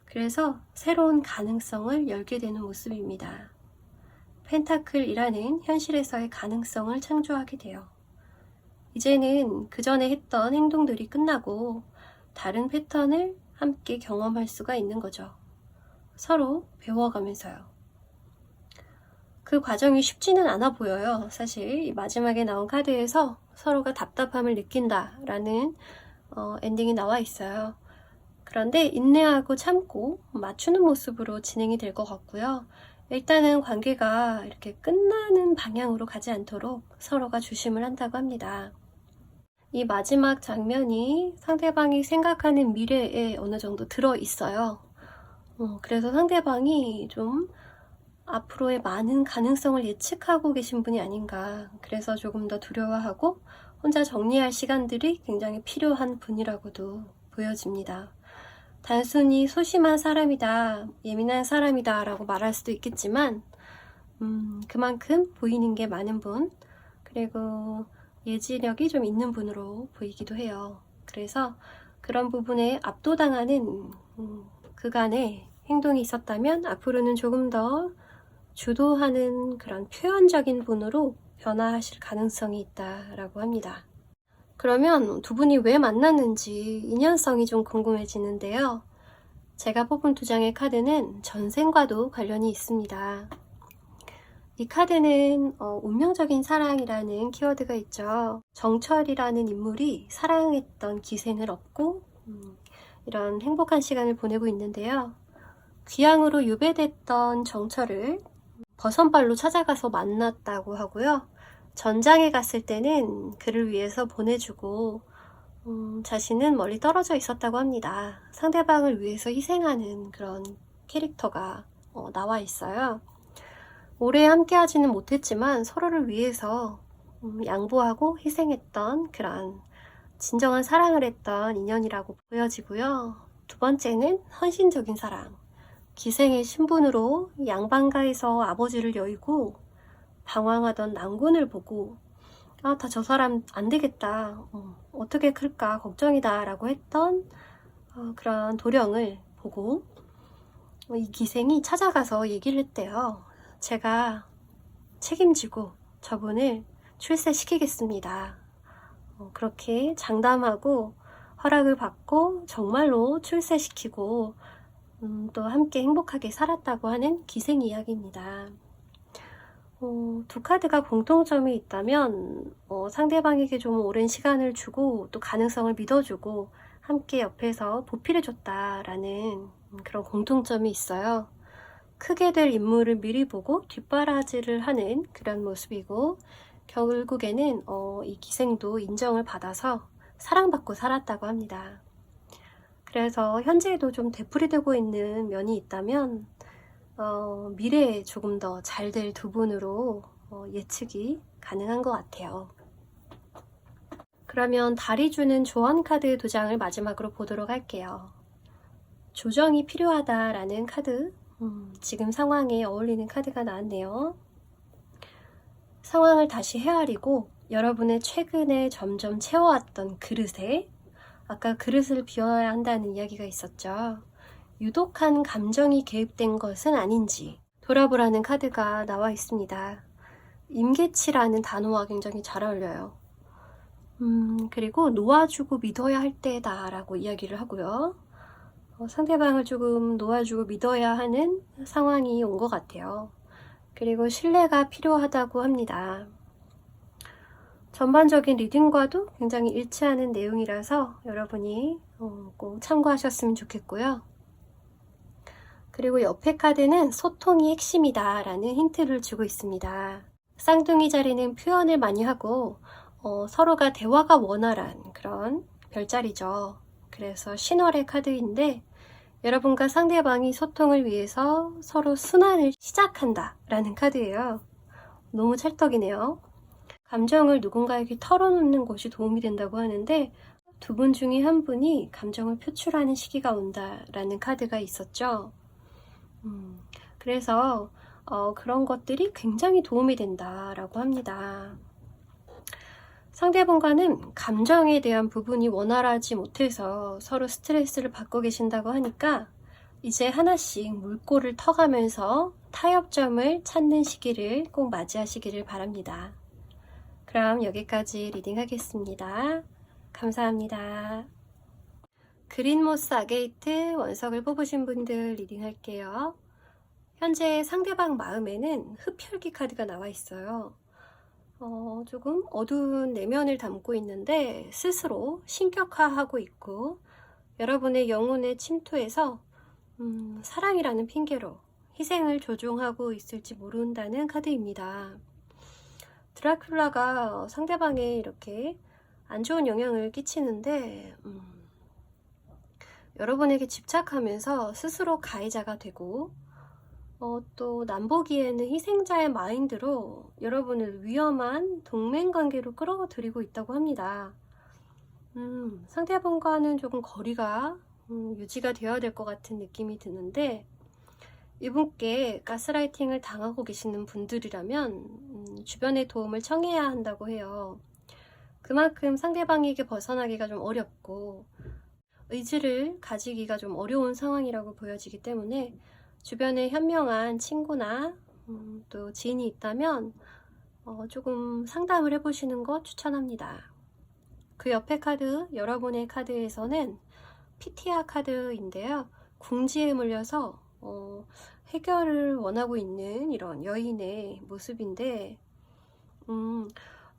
그래서 새로운 가능성을 열게 되는 모습입니다. 펜타클이라는 현실에서의 가능성을 창조하게 돼요. 이제는 그 전에 했던 행동들이 끝나고 다른 패턴을 함께 경험할 수가 있는 거죠. 서로 배워가면서요. 그 과정이 쉽지는 않아 보여요. 사실 이 마지막에 나온 카드에서 서로가 답답함을 느낀다라는 엔딩이 나와 있어요. 그런데 인내하고 참고 맞추는 모습으로 진행이 될 것 같고요. 일단은 관계가 이렇게 끝나는 방향으로 가지 않도록 서로가 조심을 한다고 합니다. 이 마지막 장면이 상대방이 생각하는 미래에 어느 정도 들어 있어요. 그래서 상대방이 좀 앞으로의 많은 가능성을 예측하고 계신 분이 아닌가. 그래서 조금 더 두려워하고 혼자 정리할 시간들이 굉장히 필요한 분이라고도 보여집니다. 단순히 소심한 사람이다, 예민한 사람이다 라고 말할 수도 있겠지만 그만큼 보이는 게 많은 분, 그리고 예지력이 좀 있는 분으로 보이기도 해요. 그래서 그런 부분에 압도당하는 그간의 행동이 있었다면 앞으로는 조금 더 주도하는 그런 표현적인 분으로 변화하실 가능성이 있다라고 합니다. 그러면 두 분이 왜 만났는지 인연성이 좀 궁금해지는데요. 제가 뽑은 두 장의 카드는 전생과도 관련이 있습니다. 이 카드는 운명적인 사랑이라는 키워드가 있죠. 정철이라는 인물이 사랑했던 기생을 얻고 이런 행복한 시간을 보내고 있는데요. 귀향으로 유배됐던 정철을 버선발로 찾아가서 만났다고 하고요. 전장에 갔을 때는 그를 위해서 보내주고 자신은 멀리 떨어져 있었다고 합니다. 상대방을 위해서 희생하는 그런 캐릭터가 나와 있어요. 오래 함께 하지는 못했지만 서로를 위해서 양보하고 희생했던 그런 진정한 사랑을 했던 인연이라고 보여지고요. 두 번째는 헌신적인 사랑. 기생의 신분으로 양반가에서 아버지를 여의고 방황하던 난군을 보고 다 저 사람 안 되겠다, 어떻게 클까 걱정이다 라고 했던 그런 도령을 보고 이 기생이 찾아가서 얘기를 했대요. 제가 책임지고 저분을 출세시키겠습니다. 그렇게 장담하고 허락을 받고 정말로 출세시키고 또 함께 행복하게 살았다고 하는 기생 이야기입니다. 두 카드가 공통점이 있다면 상대방에게 좀 오랜 시간을 주고 또 가능성을 믿어주고 함께 옆에서 보필해줬다라는 그런 공통점이 있어요. 크게 될 인물을 미리 보고 뒷바라지를 하는 그런 모습이고, 결국에는 이 기생도 인정을 받아서 사랑받고 살았다고 합니다. 그래서 현재에도 좀 되풀이되고 있는 면이 있다면 미래에 조금 더 잘 될 두 분으로 예측이 가능한 것 같아요. 그러면 달이 주는 조언 카드 2장을 마지막으로 보도록 할게요. 조정이 필요하다라는 카드, 지금 상황에 어울리는 카드가 나왔네요. 상황을 다시 헤아리고 여러분의 최근에 점점 채워왔던 그릇에, 아까 그릇을 비워야 한다는 이야기가 있었죠. 유독한 감정이 개입된 것은 아닌지 돌아보라는 카드가 나와 있습니다. 임계치라는 단어와 굉장히 잘 어울려요. 그리고 놓아주고 믿어야 할 때다 라고 이야기를 하고요. 상대방을 조금 놓아주고 믿어야 하는 상황이 온 것 같아요. 그리고 신뢰가 필요하다고 합니다. 전반적인 리딩과도 굉장히 일치하는 내용이라서 여러분이 꼭 참고하셨으면 좋겠고요. 그리고 옆에 카드는 소통이 핵심이다 라는 힌트를 주고 있습니다. 쌍둥이 자리는 표현을 많이 하고 서로가 대화가 원활한 그런 별자리죠. 그래서 신월의 카드인데, 여러분과 상대방이 소통을 위해서 서로 순환을 시작한다 라는 카드예요. 너무 찰떡이네요. 감정을 누군가에게 털어놓는 것이 도움이 된다고 하는데, 두 분 중에 한 분이 감정을 표출하는 시기가 온다라는 카드가 있었죠. 그래서 그런 것들이 굉장히 도움이 된다라고 합니다. 상대방과는 감정에 대한 부분이 원활하지 못해서 서로 스트레스를 받고 계신다고 하니까 이제 하나씩 물꼬를 터가면서 타협점을 찾는 시기를 꼭 맞이하시기를 바랍니다. 그럼 여기까지 리딩하겠습니다. 감사합니다. 그린모스 아게이트 원석을 뽑으신 분들 리딩할게요. 현재 상대방 마음에는 흡혈귀 카드가 나와 있어요. 조금 어두운 내면을 담고 있는데 스스로 신격화하고 있고, 여러분의 영혼에 침투해서 사랑이라는 핑계로 희생을 조종하고 있을지 모른다는 카드입니다. 드라큘라가 상대방에 이렇게 안 좋은 영향을 끼치는데 여러분에게 집착하면서 스스로 가해자가 되고, 또 남보기에는 희생자의 마인드로 여러분을 위험한 동맹관계로 끌어들이고 있다고 합니다. 상대방과는 조금 거리가 유지가 되어야 될 것 같은 느낌이 드는데, 이분께 가스라이팅을 당하고 계시는 분들이라면 주변의 도움을 청해야 한다고 해요. 그만큼 상대방에게 벗어나기가 좀 어렵고 의지를 가지기가 좀 어려운 상황이라고 보여지기 때문에, 주변에 현명한 친구나 또 지인이 있다면 조금 상담을 해보시는 것 추천합니다. 그 옆에 카드, 여러분의 카드에서는 피티아 카드인데요. 궁지에 물려서 해결을 원하고 있는 이런 여인의 모습인데,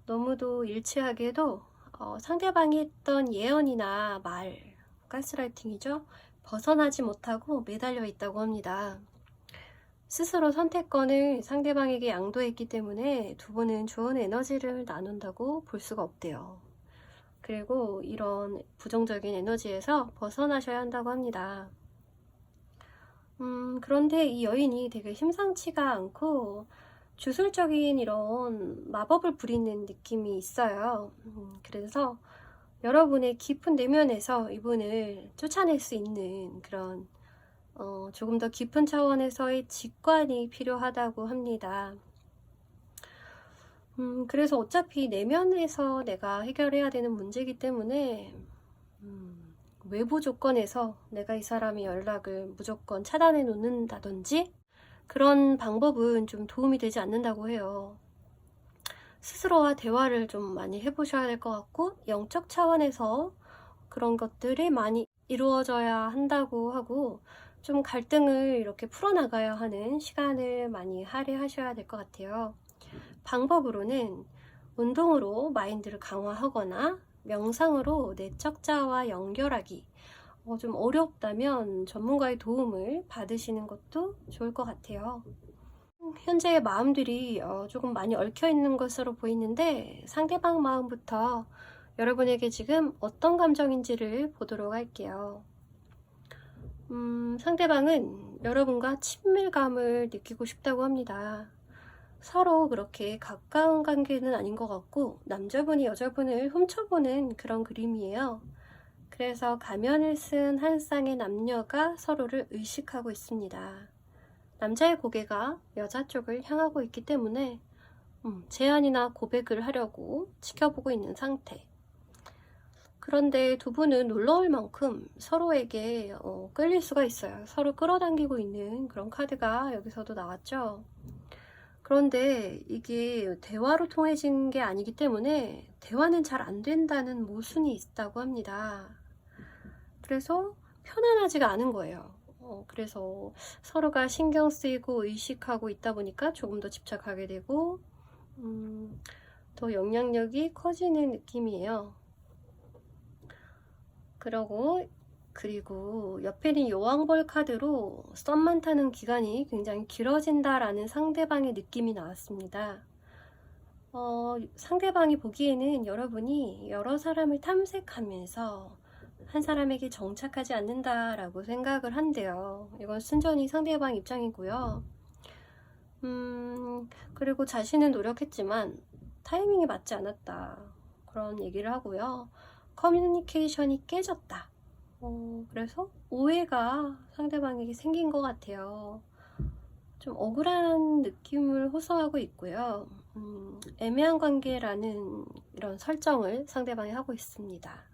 너무도 일치하게도 상대방이 했던 예언이나 말, 가스라이팅이죠. 벗어나지 못하고 매달려 있다고 합니다. 스스로 선택권을 상대방에게 양도했기 때문에 두 분은 좋은 에너지를 나눈다고 볼 수가 없대요. 그리고 이런 부정적인 에너지에서 벗어나셔야 한다고 합니다. 그런데 이 여인이 되게 심상치가 않고 주술적인 이런 마법을 부리는 느낌이 있어요. 그래서 여러분의 깊은 내면에서 이분을 쫓아낼 수 있는 그런 조금 더 깊은 차원에서의 직관이 필요하다고 합니다. 그래서 어차피 내면에서 내가 해결해야 되는 문제이기 때문에 외부 조건에서 내가 이 사람의 연락을 무조건 차단해 놓는다든지 그런 방법은 좀 도움이 되지 않는다고 해요. 스스로와 대화를 좀 많이 해보셔야 될 것 같고, 영적 차원에서 그런 것들이 많이 이루어져야 한다고 하고, 좀 갈등을 이렇게 풀어나가야 하는 시간을 많이 할애하셔야 될 것 같아요. 방법으로는 운동으로 마인드를 강화하거나 명상으로 내적 자아와 연결하기 좀 어렵다면 전문가의 도움을 받으시는 것도 좋을 것 같아요. 현재의 마음들이 조금 많이 얽혀 있는 것으로 보이는데 상대방 마음부터 여러분에게 지금 어떤 감정인지를 보도록 할게요. 상대방은 여러분과 친밀감을 느끼고 싶다고 합니다. 서로 그렇게 가까운 관계는 아닌 것 같고 남자분이 여자분을 훔쳐보는 그런 그림이에요. 그래서 가면을 쓴 한 쌍의 남녀가 서로를 의식하고 있습니다. 남자의 고개가 여자 쪽을 향하고 있기 때문에 제안이나 고백을 하려고 지켜보고 있는 상태. 그런데 두 분은 놀라울 만큼 서로에게 끌릴 수가 있어요. 서로 끌어당기고 있는 그런 카드가 여기서도 나왔죠. 그런데 이게 대화로 통해진 게 아니기 때문에 대화는 잘 안 된다는 모순이 있다고 합니다. 그래서 편안하지가 않은 거예요. 그래서 서로가 신경 쓰이고 의식하고 있다 보니까 조금 더 집착하게 되고 더 영향력이 커지는 느낌이에요. 그리고 옆에는 여왕벌 카드로 썸만 타는 기간이 굉장히 길어진다라는 상대방의 느낌이 나왔습니다. 상대방이 보기에는 여러분이 여러 사람을 탐색하면서 한 사람에게 정착하지 않는다라고 생각을 한대요. 이건 순전히 상대방 입장이고요. 그리고 자신은 노력했지만 타이밍이 맞지 않았다. 그런 얘기를 하고요. 커뮤니케이션이 깨졌다. 그래서 오해가 상대방에게 생긴 것 같아요. 좀 억울한 느낌을 호소하고 있고요. 애매한 관계라는 이런 설정을 상대방이 하고 있습니다.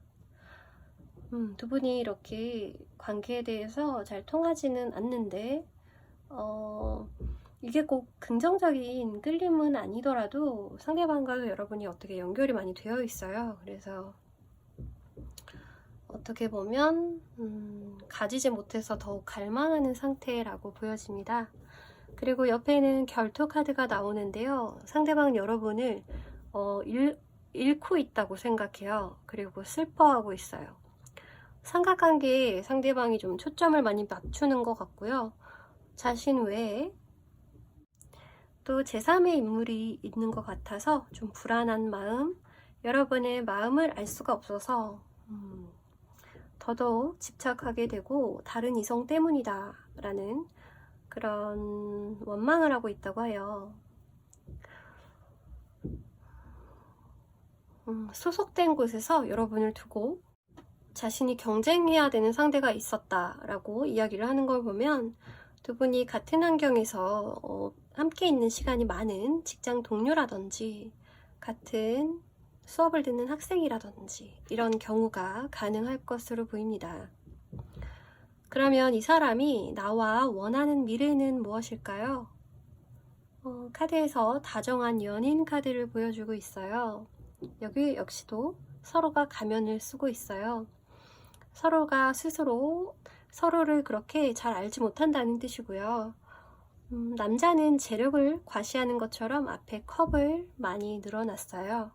두 분이 이렇게 관계에 대해서 잘 통하지는 않는데 이게 꼭 긍정적인 끌림은 아니더라도 상대방과 여러분이 어떻게 연결이 많이 되어 있어요. 그래서 어떻게 보면 가지지 못해서 더욱 갈망하는 상태라고 보여집니다. 그리고 옆에는 결투 카드가 나오는데요. 상대방 여러분을 잃고 있다고 생각해요. 그리고 슬퍼하고 있어요. 삼각관계에 상대방이 좀 초점을 많이 맞추는 것 같고요. 자신 외에 또 제3의 인물이 있는 것 같아서 좀 불안한 마음, 여러분의 마음을 알 수가 없어서 더더욱 집착하게 되고 다른 이성 때문이다 라는 그런 원망을 하고 있다고 해요. 소속된 곳에서 여러분을 두고 자신이 경쟁해야 되는 상대가 있었다라고 이야기를 하는 걸 보면 두 분이 같은 환경에서 함께 있는 시간이 많은 직장 동료라든지 같은 수업을 듣는 학생이라든지 이런 경우가 가능할 것으로 보입니다. 그러면 이 사람이 나와 원하는 미래는 무엇일까요? 카드에서 다정한 연인 카드를 보여주고 있어요. 여기 역시도 서로가 가면을 쓰고 있어요. 서로가 스스로 서로를 그렇게 잘 알지 못한다는 뜻이고요. 남자는 재력을 과시하는 것처럼 앞에 컵을 많이 늘어놨어요.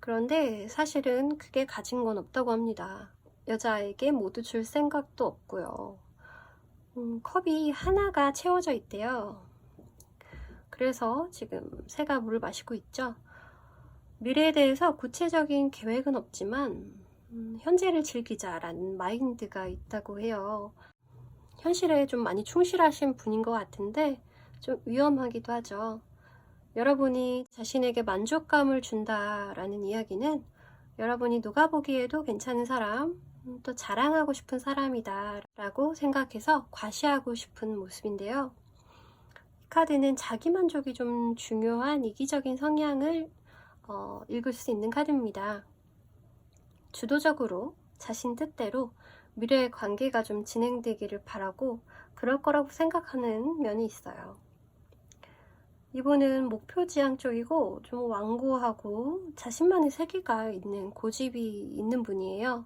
그런데 사실은 크게 가진 건 없다고 합니다. 여자에게 모두 줄 생각도 없고요. 컵이 하나가 채워져 있대요. 그래서 지금 새가 물을 마시고 있죠. 미래에 대해서 구체적인 계획은 없지만 현재를 즐기자라는 마인드가 있다고 해요. 현실에 좀 많이 충실하신 분인 것 같은데 좀 위험하기도 하죠. 여러분이 자신에게 만족감을 준다라는 이야기는 여러분이 누가 보기에도 괜찮은 사람, 또 자랑하고 싶은 사람이다 라고 생각해서 과시하고 싶은 모습인데요. 이 카드는 자기만족이 좀 중요한 이기적인 성향을 읽을 수 있는 카드입니다. 주도적으로 자신 뜻대로 미래의 관계가 좀 진행되기를 바라고 그럴 거라고 생각하는 면이 있어요. 이분은 목표지향 쪽이고 좀 완고하고 자신만의 세계가 있는 고집이 있는 분이에요.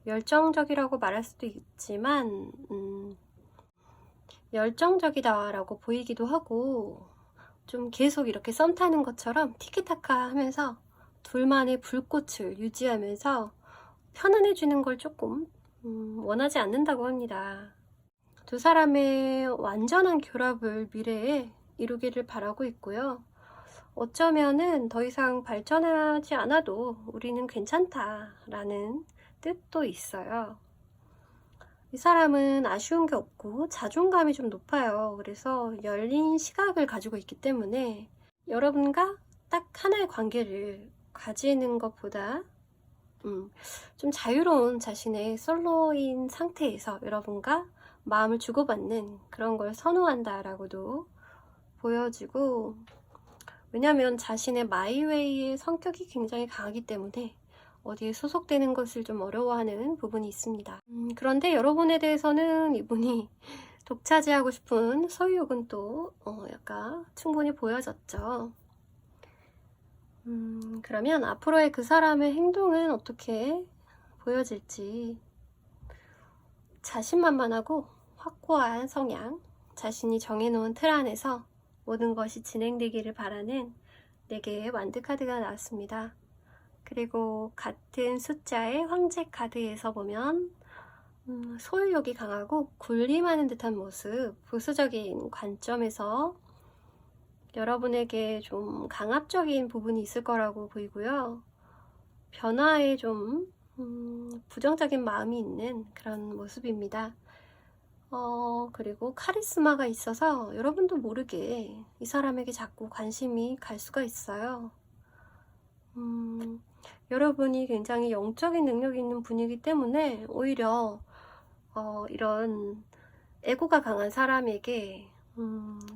열정적이라고 말할 수도 있지만 열정적이다 라고 보이기도 하고 좀 계속 이렇게 썸 타는 것처럼 티키타카 하면서 둘만의 불꽃을 유지하면서 편안해지는 걸 조금 원하지 않는다고 합니다. 두 사람의 완전한 결합을 미래에 이루기를 바라고 있고요. 어쩌면은 더 이상 발전하지 않아도 우리는 괜찮다라는 뜻도 있어요. 이 사람은 아쉬운 게 없고 자존감이 좀 높아요. 그래서 열린 시각을 가지고 있기 때문에 여러분과 딱 하나의 관계를 가지는 것보다 좀 자유로운 자신의 솔로인 상태에서 여러분과 마음을 주고받는 그런 걸 선호한다라고도 보여지고, 왜냐하면 자신의 마이웨이의 성격이 굉장히 강하기 때문에 어디에 소속되는 것을 좀 어려워하는 부분이 있습니다. 그런데 여러분에 대해서는 이분이 독차지하고 싶은 소유욕은 또 약간 충분히 보여졌죠. 그러면 앞으로의 그 사람의 행동은 어떻게 보여질지, 자신만만하고 확고한 성향, 자신이 정해놓은 틀 안에서 모든 것이 진행되기를 바라는 4개의 완드 카드가 나왔습니다. 그리고 같은 숫자의 황제 카드에서 보면 소유욕이 강하고 군림하는 듯한 모습, 보수적인 관점에서 여러분에게 좀 강압적인 부분이 있을 거라고 보이고요. 변화에 좀 부정적인 마음이 있는 그런 모습입니다. 그리고 카리스마가 있어서 여러분도 모르게 이 사람에게 자꾸 관심이 갈 수가 있어요. 여러분이 굉장히 영적인 능력이 있는 분이기 때문에 오히려 이런 에고가 강한 사람에게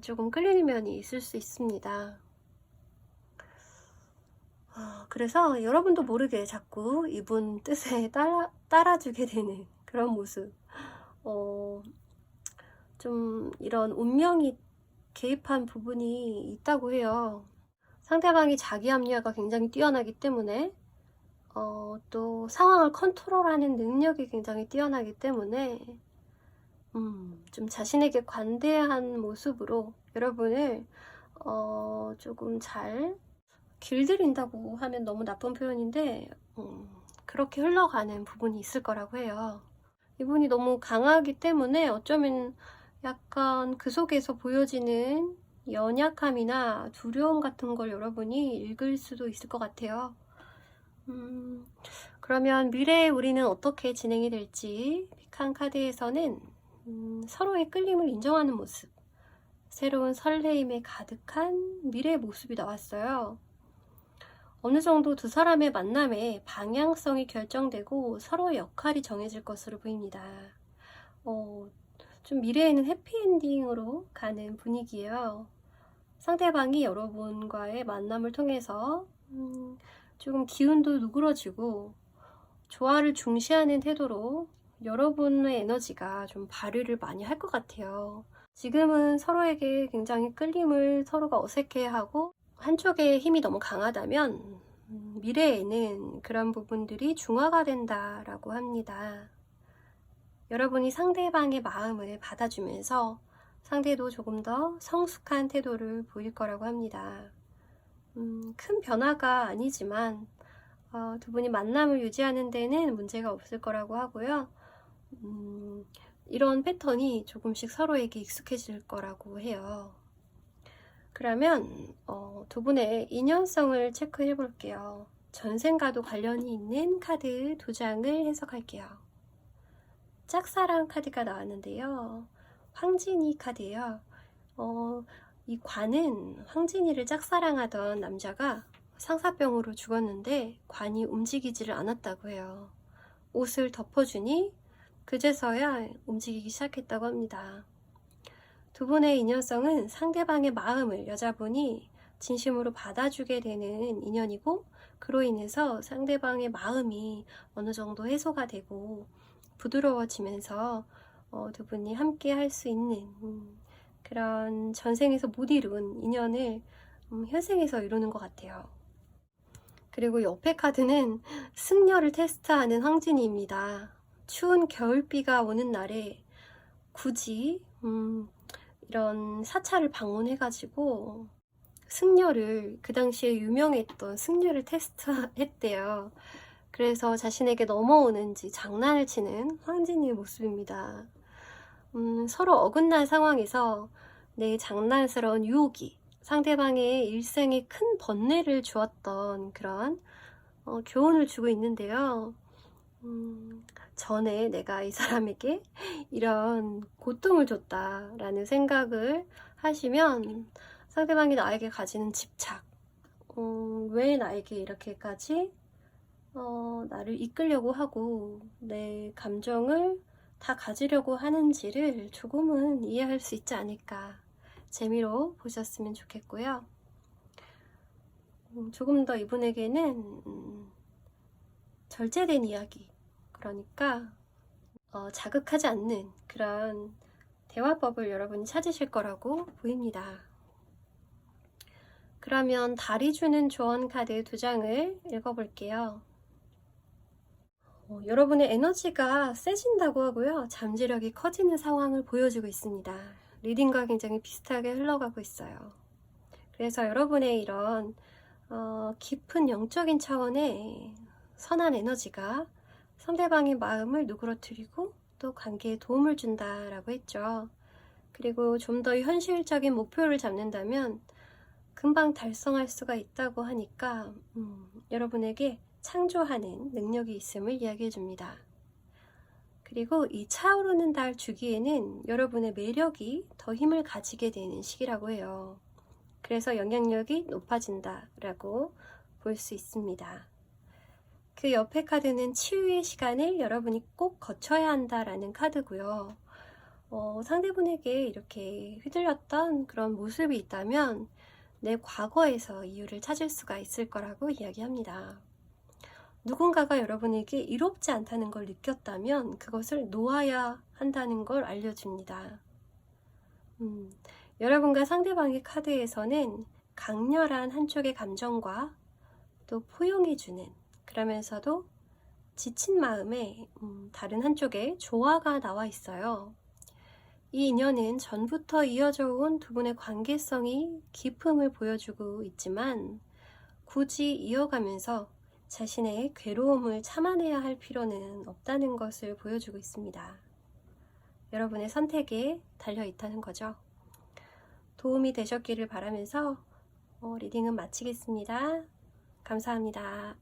조금 끌리는 면이 있을 수 있습니다. 그래서 여러분도 모르게 자꾸 이분 뜻에 따라주게 되는 그런 모습, 좀 이런 운명이 개입한 부분이 있다고 해요. 상대방이 자기 합리화가 굉장히 뛰어나기 때문에 또 상황을 컨트롤하는 능력이 굉장히 뛰어나기 때문에 좀 자신에게 관대한 모습으로 여러분을 조금 잘 길들인다고 하면 너무 나쁜 표현인데 그렇게 흘러가는 부분이 있을 거라고 해요. 이분이 너무 강하기 때문에 어쩌면 약간 그 속에서 보여지는 연약함이나 두려움 같은 걸 여러분이 읽을 수도 있을 것 같아요. 그러면 미래에 우리는 어떻게 진행이 될지, 픽한 카드에서는 서로의 끌림을 인정하는 모습, 새로운 설레임에 가득한 미래의 모습이 나왔어요. 어느 정도 두 사람의 만남의 방향성이 결정되고 서로의 역할이 정해질 것으로 보입니다. 좀 미래에는 해피엔딩으로 가는 분위기예요. 상대방이 여러분과의 만남을 통해서 조금 기운도 누그러지고 조화를 중시하는 태도로 여러분의 에너지가 좀 발휘를 많이 할 것 같아요. 지금은 서로에게 굉장히 끌림을 서로가 어색해하고 한쪽의 힘이 너무 강하다면 미래에는 그런 부분들이 중화가 된다라고 합니다. 여러분이 상대방의 마음을 받아주면서 상대도 조금 더 성숙한 태도를 보일 거라고 합니다. 큰 변화가 아니지만 두 분이 만남을 유지하는 데는 문제가 없을 거라고 하고요. 이런 패턴이 조금씩 서로에게 익숙해질 거라고 해요. 그러면 두 분의 인연성을 체크해 볼게요. 전생과도 관련이 있는 카드 2장을 해석할게요. 짝사랑 카드가 나왔는데요. 황진이 카드예요. 이 관은 황진이를 짝사랑하던 남자가 상사병으로 죽었는데 관이 움직이지를 않았다고 해요. 옷을 덮어주니 그제서야 움직이기 시작했다고 합니다. 두 분의 인연성은 상대방의 마음을 여자분이 진심으로 받아주게 되는 인연이고, 그로 인해서 상대방의 마음이 어느 정도 해소가 되고 부드러워지면서 두 분이 함께 할 수 있는 그런 전생에서 못 이룬 인연을 현생에서 이루는 것 같아요. 그리고 옆에 카드는 승려를 테스트하는 황진이입니다. 추운 겨울비가 오는 날에 굳이 이런 사찰을 방문해가지고 승려를, 그 당시에 유명했던 승려를 테스트했대요. 그래서 자신에게 넘어오는지 장난을 치는 황진이의 모습입니다. 서로 어긋난 상황에서 내 장난스러운 유혹이 상대방의 일생에 큰 번뇌를 주었던 그런 교훈을 주고 있는데요. 전에 내가 이 사람에게 이런 고통을 줬다라는 생각을 하시면 상대방이 나에게 가지는 집착, 왜 나에게 이렇게까지 나를 이끌려고 하고 내 감정을 다 가지려고 하는지를 조금은 이해할 수 있지 않을까, 재미로 보셨으면 좋겠고요. 조금 더 이분에게는 절제된 이야기, 그러니까 자극하지 않는 그런 대화법을 여러분이 찾으실 거라고 보입니다. 그러면 달이 주는 조언 카드 2장을 읽어볼게요. 여러분의 에너지가 세진다고 하고요. 잠재력이 커지는 상황을 보여주고 있습니다. 리딩과 굉장히 비슷하게 흘러가고 있어요. 그래서 여러분의 이런 깊은 영적인 차원의 선한 에너지가 상대방의 마음을 누그러뜨리고 또 관계에 도움을 준다라고 했죠. 그리고 좀 더 현실적인 목표를 잡는다면 금방 달성할 수가 있다고 하니까 여러분에게 창조하는 능력이 있음을 이야기해 줍니다. 그리고 이 차오르는 달 주기에는 여러분의 매력이 더 힘을 가지게 되는 시기라고 해요. 그래서 영향력이 높아진다라고 볼 수 있습니다. 그 옆에 카드는 치유의 시간을 여러분이 꼭 거쳐야 한다라는 카드고요. 상대분에게 이렇게 휘둘렸던 그런 모습이 있다면 내 과거에서 이유를 찾을 수가 있을 거라고 이야기합니다. 누군가가 여러분에게 이롭지 않다는 걸 느꼈다면 그것을 놓아야 한다는 걸 알려줍니다. 여러분과 상대방의 카드에서는 강렬한 한쪽의 감정과 또 포용해주는, 그러면서도 지친 마음에 다른 한쪽에 조화가 나와 있어요. 이 인연은 전부터 이어져 온 두 분의 관계성이 깊음을 보여주고 있지만 굳이 이어가면서 자신의 괴로움을 참아내야 할 필요는 없다는 것을 보여주고 있습니다. 여러분의 선택에 달려 있다는 거죠. 도움이 되셨기를 바라면서 리딩은 마치겠습니다. 감사합니다.